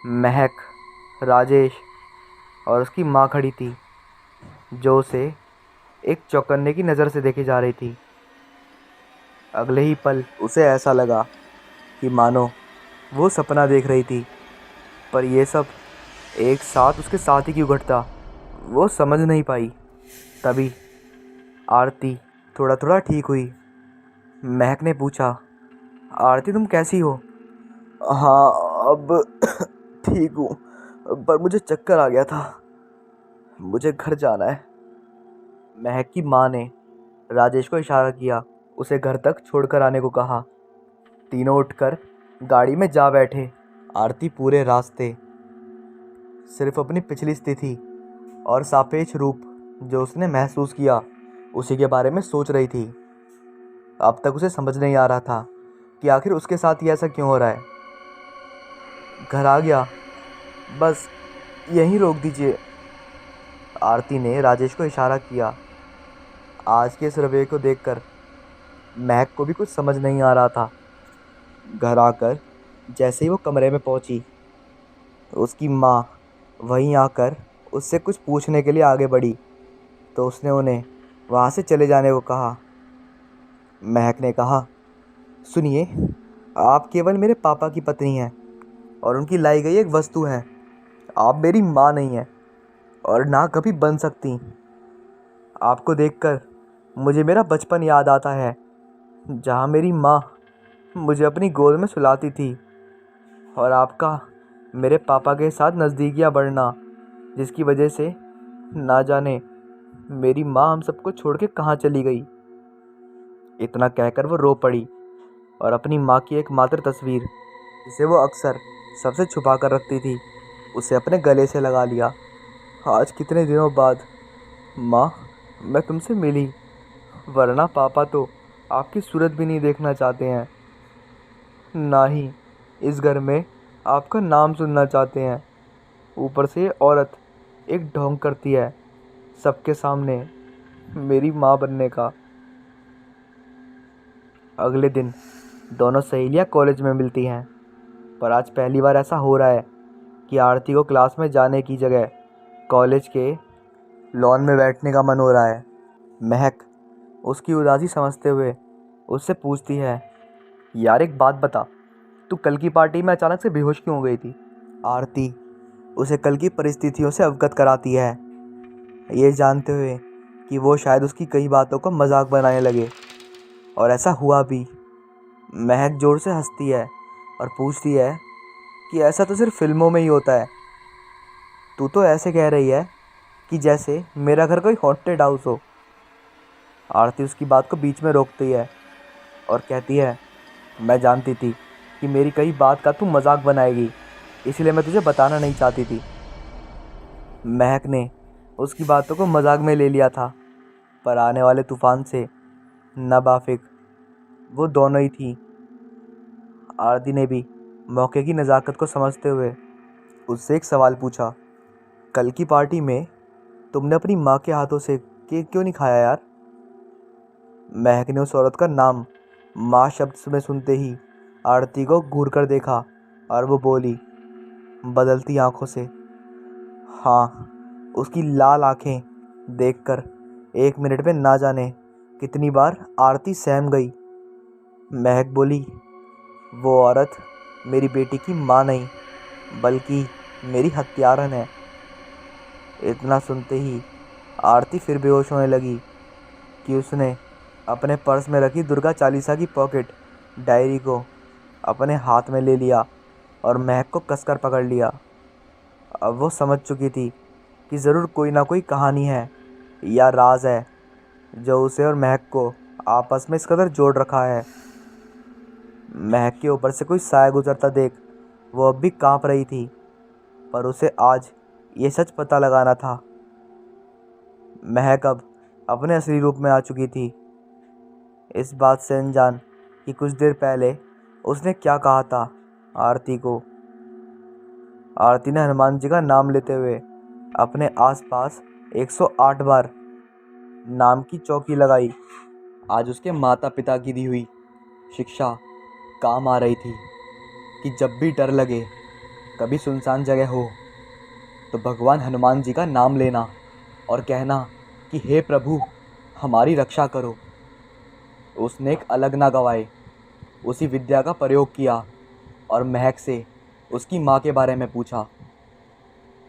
महक, राजेश और उसकी माँ खड़ी थी, जो उसे एक चौंकने की नज़र से देखी जा रही थी। अगले ही पल उसे ऐसा लगा कि मानो वो सपना देख रही थी, पर यह सब एक साथ उसके साथ ही क्यों घटता, वो समझ नहीं पाई। तभी आरती थोड़ा थोड़ा ठीक हुई। महक ने पूछा, आरती तुम कैसी हो? हाँ, अब ठीक हूँ, पर मुझे चक्कर आ गया था, मुझे घर जाना है। महक की माँ ने राजेश को इशारा किया, उसे घर तक छोड़कर आने को कहा। तीनों उठकर गाड़ी में जा बैठे। आरती पूरे रास्ते सिर्फ अपनी पिछली स्थिति और सापेक्ष रूप जो उसने महसूस किया उसी के बारे में सोच रही थी। अब तक उसे समझ नहीं आ रहा था कि आखिर उसके साथ ही ऐसा क्यों हो रहा है। घर आ गया, बस यहीं रोक दीजिए। आरती ने राजेश को इशारा किया। आज के इस रवैये को देखकर महक को भी कुछ समझ नहीं आ रहा था। घर आकर जैसे ही वो कमरे में पहुंची, उसकी माँ वहीं आकर उससे कुछ पूछने के लिए आगे बढ़ी, तो उसने उन्हें वहाँ से चले जाने को कहा। महक ने कहा, सुनिए, आप केवल मेरे पापा की पत्नी हैं और उनकी लाई गई एक वस्तु हैं। आप मेरी माँ नहीं हैं और ना कभी बन सकती। आपको देखकर मुझे मेरा बचपन याद आता है, जहाँ मेरी माँ मुझे अपनी गोद में सुलाती थी, और आपका मेरे पापा के साथ नज़दीकियाँ बढ़ना, जिसकी वजह से ना जाने मेरी माँ हम सबको छोड़ के कहाँ चली गई। इतना कहकर वो रो पड़ी और अपनी माँ की एकमात्र तस्वीर, जिसे वो अक्सर सबसे छुपा कर रखती थी, उसे अपने गले से लगा लिया। आज कितने दिनों बाद माँ मैं तुमसे मिली, वरना पापा तो आपकी सूरत भी नहीं देखना चाहते हैं, ना ही इस घर में आपका नाम सुनना चाहते हैं। ऊपर से ये औरत एक ढोंग करती है सबके सामने मेरी माँ बनने का। अगले दिन दोनों सहेलियाँ कॉलेज में मिलती हैं, पर आज पहली बार ऐसा हो रहा है कि आरती को क्लास में जाने की जगह कॉलेज के लॉन में बैठने का मन हो रहा है। महक उसकी उदासी समझते हुए उससे पूछती है, यार एक बात बता, तू कल की पार्टी में अचानक से बेहोश क्यों हो गई थी? आरती उसे कल की परिस्थितियों से अवगत कराती है, ये जानते हुए कि वो शायद उसकी कई बातों को मजाक बनाने लगे, और ऐसा हुआ भी। महक जोर से हंसती है और पूछती है कि ऐसा तो सिर्फ फिल्मों में ही होता है। तू तो ऐसे कह रही है कि जैसे मेरा घर कोई हॉन्टेड हाउस हो। आरती उसकी बात को बीच में रोकती है और कहती है, मैं जानती थी कि मेरी कई बात का तू मजाक बनाएगी, इसलिए मैं तुझे बताना नहीं चाहती थी। महक ने उसकी बातों को मजाक में ले लिया था, पर आने वाले तूफान से नाबाफिक वो दोनों ही थी। आरती ने भी मौके की नज़ाकत को समझते हुए उससे एक सवाल पूछा, कल की पार्टी में तुमने अपनी माँ के हाथों से केक क्यों नहीं खाया यार? महक ने उस औरत का नाम माँ शब्द में सुनते ही आरती को घूर कर देखा और वो बोली बदलती आंखों से। हाँ, उसकी लाल आंखें देखकर 1 मिनट में ना जाने कितनी बार आरती सहम गई। महक बोली, वो औरत मेरी बेटी की माँ नहीं, बल्कि मेरी हत्यारन है। इतना सुनते ही आरती फिर बेहोश होने लगी कि उसने अपने पर्स में रखी दुर्गा चालीसा की पॉकेट डायरी को अपने हाथ में ले लिया और महक को कसकर पकड़ लिया। अब वो समझ चुकी थी कि ज़रूर कोई ना कोई कहानी है या राज है जो उसे और महक को आपस में इस कदर जोड़ रखा है। महक के ऊपर से कोई साया गुजरता देख वो अब भी कांप रही थी, पर उसे आज ये सच पता लगाना था। महक अब अपने असली रूप में आ चुकी थी, इस बात से अनजान कि कुछ देर पहले उसने क्या कहा था आरती को। आरती ने हनुमान जी का नाम लेते हुए अपने आसपास 108 बार नाम की चौकी लगाई। आज उसके माता पिता की दी हुई शिक्षा काम आ रही थी कि जब भी डर लगे, कभी सुनसान जगह हो, तो भगवान हनुमान जी का नाम लेना और कहना कि हे प्रभु हमारी रक्षा करो। उसने एक अलग ना गवाए उसी विद्या का प्रयोग किया और महक से उसकी माँ के बारे में पूछा।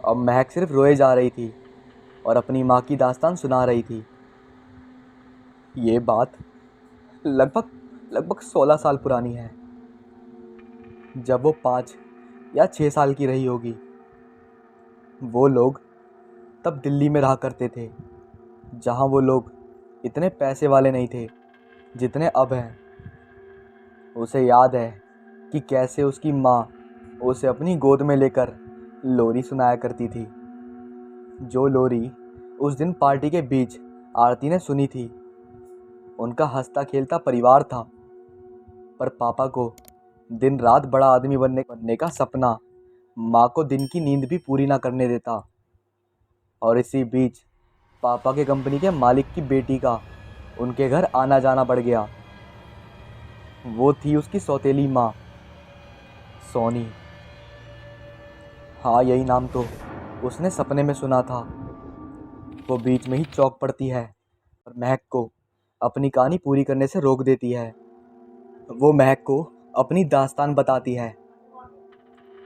अब महक सिर्फ रोए जा रही थी और अपनी माँ की दास्तान सुना रही थी। ये बात लगभग लगभग 16 साल पुरानी है, जब वो 5 या 6 साल की रही होगी। वो लोग तब दिल्ली में रहा करते थे, जहाँ वो लोग इतने पैसे वाले नहीं थे जितने अब हैं। उसे याद है कि कैसे उसकी माँ उसे अपनी गोद में लेकर लोरी सुनाया करती थी। जो लोरी उस दिन पार्टी के बीच आरती ने सुनी थी। उनका हंसता खेलता परिवार था, पर पापा को दिन रात बड़ा आदमी बनने का सपना माँ को दिन की नींद भी पूरी ना करने देता। और इसी बीच पापा के कंपनी के मालिक की बेटी का उनके घर आना जाना बढ़ गया। वो थी उसकी सौतेली माँ सोनी। हाँ, यही नाम तो उसने सपने में सुना था। वो बीच में ही चौंक पड़ती है और महक को अपनी कहानी पूरी करने से रोक देती है। वो महक को अपनी दास्तान बताती है।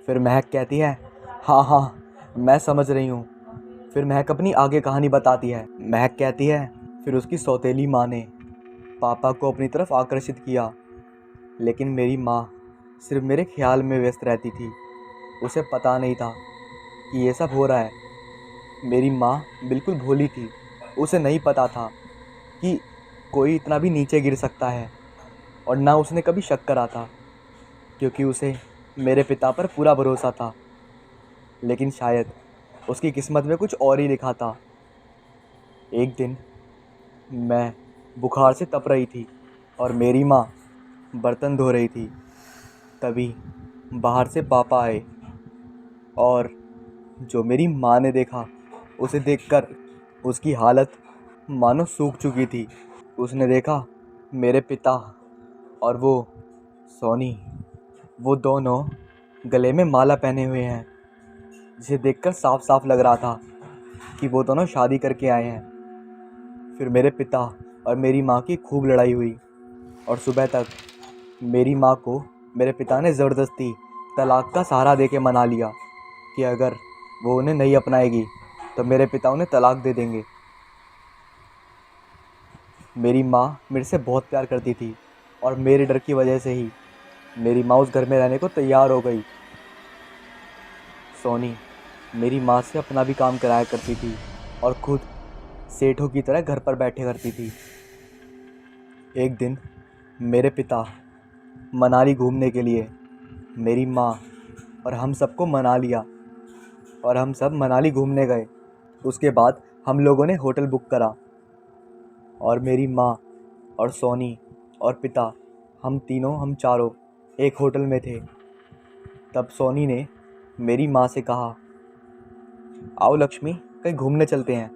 फिर महक कहती है, हाँ हाँ मैं समझ रही हूँ। फिर महक अपनी आगे कहानी बताती है। महक कहती है, फिर उसकी सौतेली माँ ने पापा को अपनी तरफ आकर्षित किया, लेकिन मेरी माँ सिर्फ मेरे ख्याल में व्यस्त रहती थी। उसे पता नहीं था कि ये सब हो रहा है। मेरी माँ बिल्कुल भोली थी। उसे नहीं पता था कि कोई इतना भी नीचे गिर सकता है, और ना उसने कभी शक करा था, क्योंकि उसे मेरे पिता पर पूरा भरोसा था। लेकिन शायद उसकी किस्मत में कुछ और ही लिखा था। एक दिन मैं बुखार से तप रही थी और मेरी माँ बर्तन धो रही थी। तभी बाहर से पापा आए और जो मेरी माँ ने देखा, उसे देखकर उसकी हालत मानो सूख चुकी थी। उसने देखा मेरे पिता और वो सोनी, वो दोनों गले में माला पहने हुए हैं, जिसे देखकर साफ साफ लग रहा था कि वो दोनों शादी करके आए हैं। फिर मेरे पिता और मेरी माँ की खूब लड़ाई हुई और सुबह तक मेरी माँ को मेरे पिता ने ज़बरदस्ती तलाक का सहारा देके मना लिया कि अगर वो उन्हें नहीं अपनाएगी तो मेरे पिता उन्हें तलाक दे देंगे। मेरी माँ मेरे से बहुत प्यार करती थी और मेरे डर की वजह से ही मेरी माँ उस घर में रहने को तैयार हो गई। सोनी मेरी माँ से अपना भी काम कराया करती थी और खुद सेठों की तरह घर पर बैठे करती थी। एक दिन मेरे पिता मनाली घूमने के लिए मेरी माँ और हम सबको मना लिया और हम सब मनाली घूमने गए। उसके बाद हम लोगों ने होटल बुक करा और मेरी माँ और सोनी और पिता, हम चारों एक होटल में थे। तब सोनी ने मेरी माँ से कहा, आओ लक्ष्मी कहीं घूमने चलते हैं।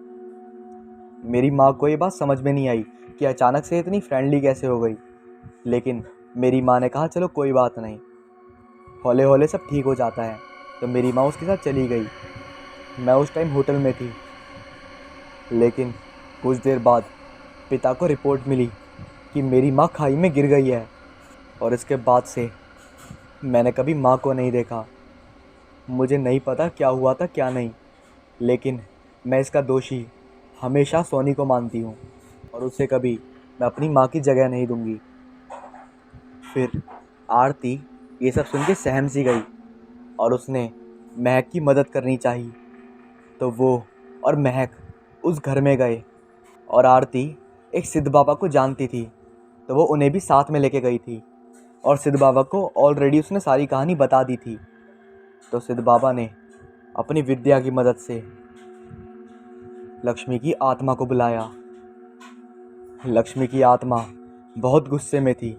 मेरी माँ को ये बात समझ में नहीं आई कि अचानक से इतनी फ्रेंडली कैसे हो गई, लेकिन मेरी माँ ने कहा चलो कोई बात नहीं, हौले हौले सब ठीक हो जाता है। तो मेरी माँ उसके साथ चली गई। मैं उस टाइम होटल में थी, लेकिन कुछ देर बाद पिता को रिपोर्ट मिली कि मेरी माँ खाई में गिर गई है, और इसके बाद से मैंने कभी माँ को नहीं देखा। मुझे नहीं पता क्या हुआ था क्या नहीं, लेकिन मैं इसका दोषी हमेशा सोनी को मानती हूँ और उसे कभी मैं अपनी माँ की जगह नहीं दूंगी। फिर आरती ये सब सुन के सहम सी गई और उसने महक की मदद करनी चाहिए। तो वो और महक उस घर में गए और आरती एक सिद्ध बाबा को जानती थी, तो वो उन्हें भी साथ में लेके गई थी और सिद्ध बाबा को ऑलरेडी उसने सारी कहानी बता दी थी। तो सिद्ध बाबा ने अपनी विद्या की मदद से लक्ष्मी की आत्मा को बुलाया। लक्ष्मी की आत्मा बहुत गुस्से में थी,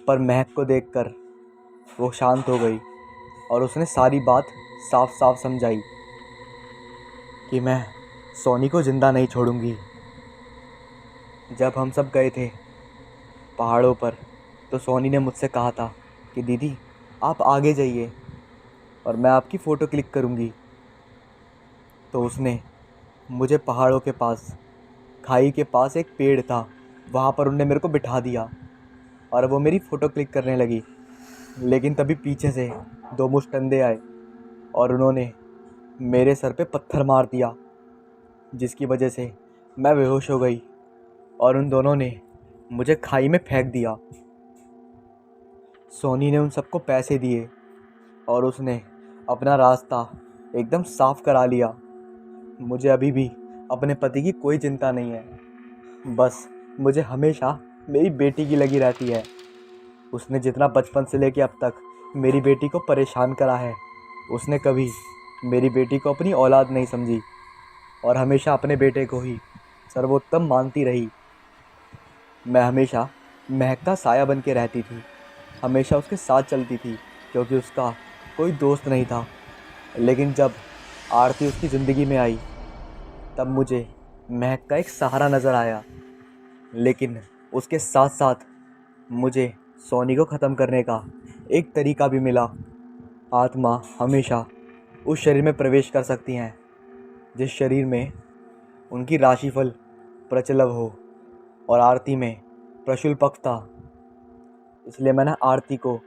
पर महक को देखकर वो शांत हो गई और उसने सारी बात साफ साफ समझाई कि मैं सोनी को ज़िंदा नहीं छोड़ूंगी। जब हम सब गए थे पहाड़ों पर, तो सोनी ने मुझसे कहा था कि दीदी आप आगे जाइए और मैं आपकी फ़ोटो क्लिक करूंगी। तो उसने मुझे पहाड़ों के पास, खाई के पास एक पेड़ था, वहाँ पर उनने मेरे को बिठा दिया और वो मेरी फ़ोटो क्लिक करने लगी। लेकिन तभी पीछे से दो मुश्तंदे आए और उन्होंने मेरे सर पे पत्थर मार दिया, जिसकी वजह से मैं बेहोश हो गई और उन दोनों ने मुझे खाई में फेंक दिया। सोनी ने उन सबको पैसे दिए और उसने अपना रास्ता एकदम साफ करा लिया। मुझे अभी भी अपने पति की कोई चिंता नहीं है, बस मुझे हमेशा मेरी बेटी की लगी रहती है। उसने जितना बचपन से लेके अब तक मेरी बेटी को परेशान करा है, उसने कभी मेरी बेटी को अपनी औलाद नहीं समझी और हमेशा अपने बेटे को ही सर्वोत्तम मानती रही। मैं हमेशा महक का साया बन के रहती थी, हमेशा उसके साथ चलती थी क्योंकि उसका कोई दोस्त नहीं था। लेकिन जब आरती उसकी ज़िंदगी में आई, तब मुझे महक का एक सहारा नज़र आया। लेकिन उसके साथ साथ मुझे सोनी को ख़त्म करने का एक तरीका भी मिला। आत्मा हमेशा उस शरीर में प्रवेश कर सकती हैं जिस शरीर में उनकी राशिफल प्रचलव हो, और आरती में प्रशुल पक्ष था। इसलिए मैंने आरती को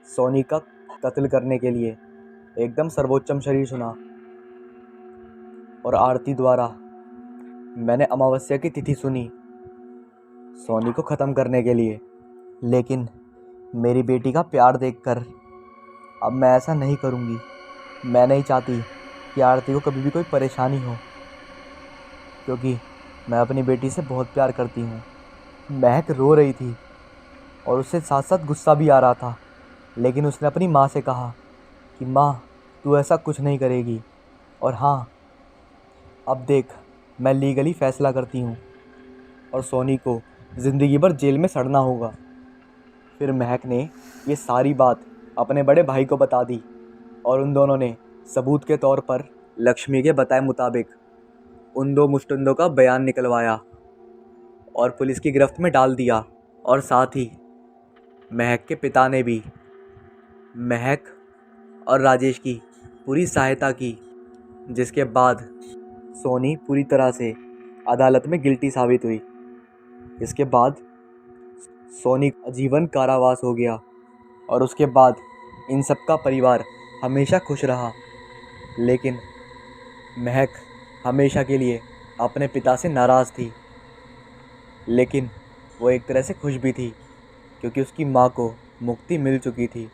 सोनी का कत्ल करने के लिए एकदम सर्वोच्चम शरीर चुना और आरती द्वारा मैंने अमावस्या की तिथि सुनी सोनी को ख़त्म करने के लिए। लेकिन मेरी बेटी का प्यार देखकर अब मैं ऐसा नहीं करूँगी। मैं नहीं चाहती कि आरती को कभी भी कोई परेशानी हो, क्योंकि मैं अपनी बेटी से बहुत प्यार करती हूँ। महक रो रही थी और उससे साथ साथ गुस्सा भी आ रहा था, लेकिन उसने अपनी माँ से कहा कि माँ तू ऐसा कुछ नहीं करेगी, और हाँ अब देख मैं लीगली फ़ैसला करती हूँ और सोनी को ज़िंदगी भर जेल में सड़ना होगा। फिर महक ने ये सारी बात अपने बड़े भाई को बता दी और उन दोनों ने सबूत के तौर पर लक्ष्मी के बताए मुताबिक उन दो मुश्तंदों का बयान निकलवाया और पुलिस की गिरफ्त में डाल दिया। और साथ ही महक के पिता ने भी महक और राजेश की पूरी सहायता की, जिसके बाद सोनी पूरी तरह से अदालत में गिल्टी साबित हुई। इसके बाद सोनी आजीवन कारावास हो गया और उसके बाद इन सब का परिवार हमेशा खुश रहा। लेकिन महक हमेशा के लिए अपने पिता से नाराज़ थी, लेकिन वो एक तरह से खुश भी थी क्योंकि उसकी माँ को मुक्ति मिल चुकी थी।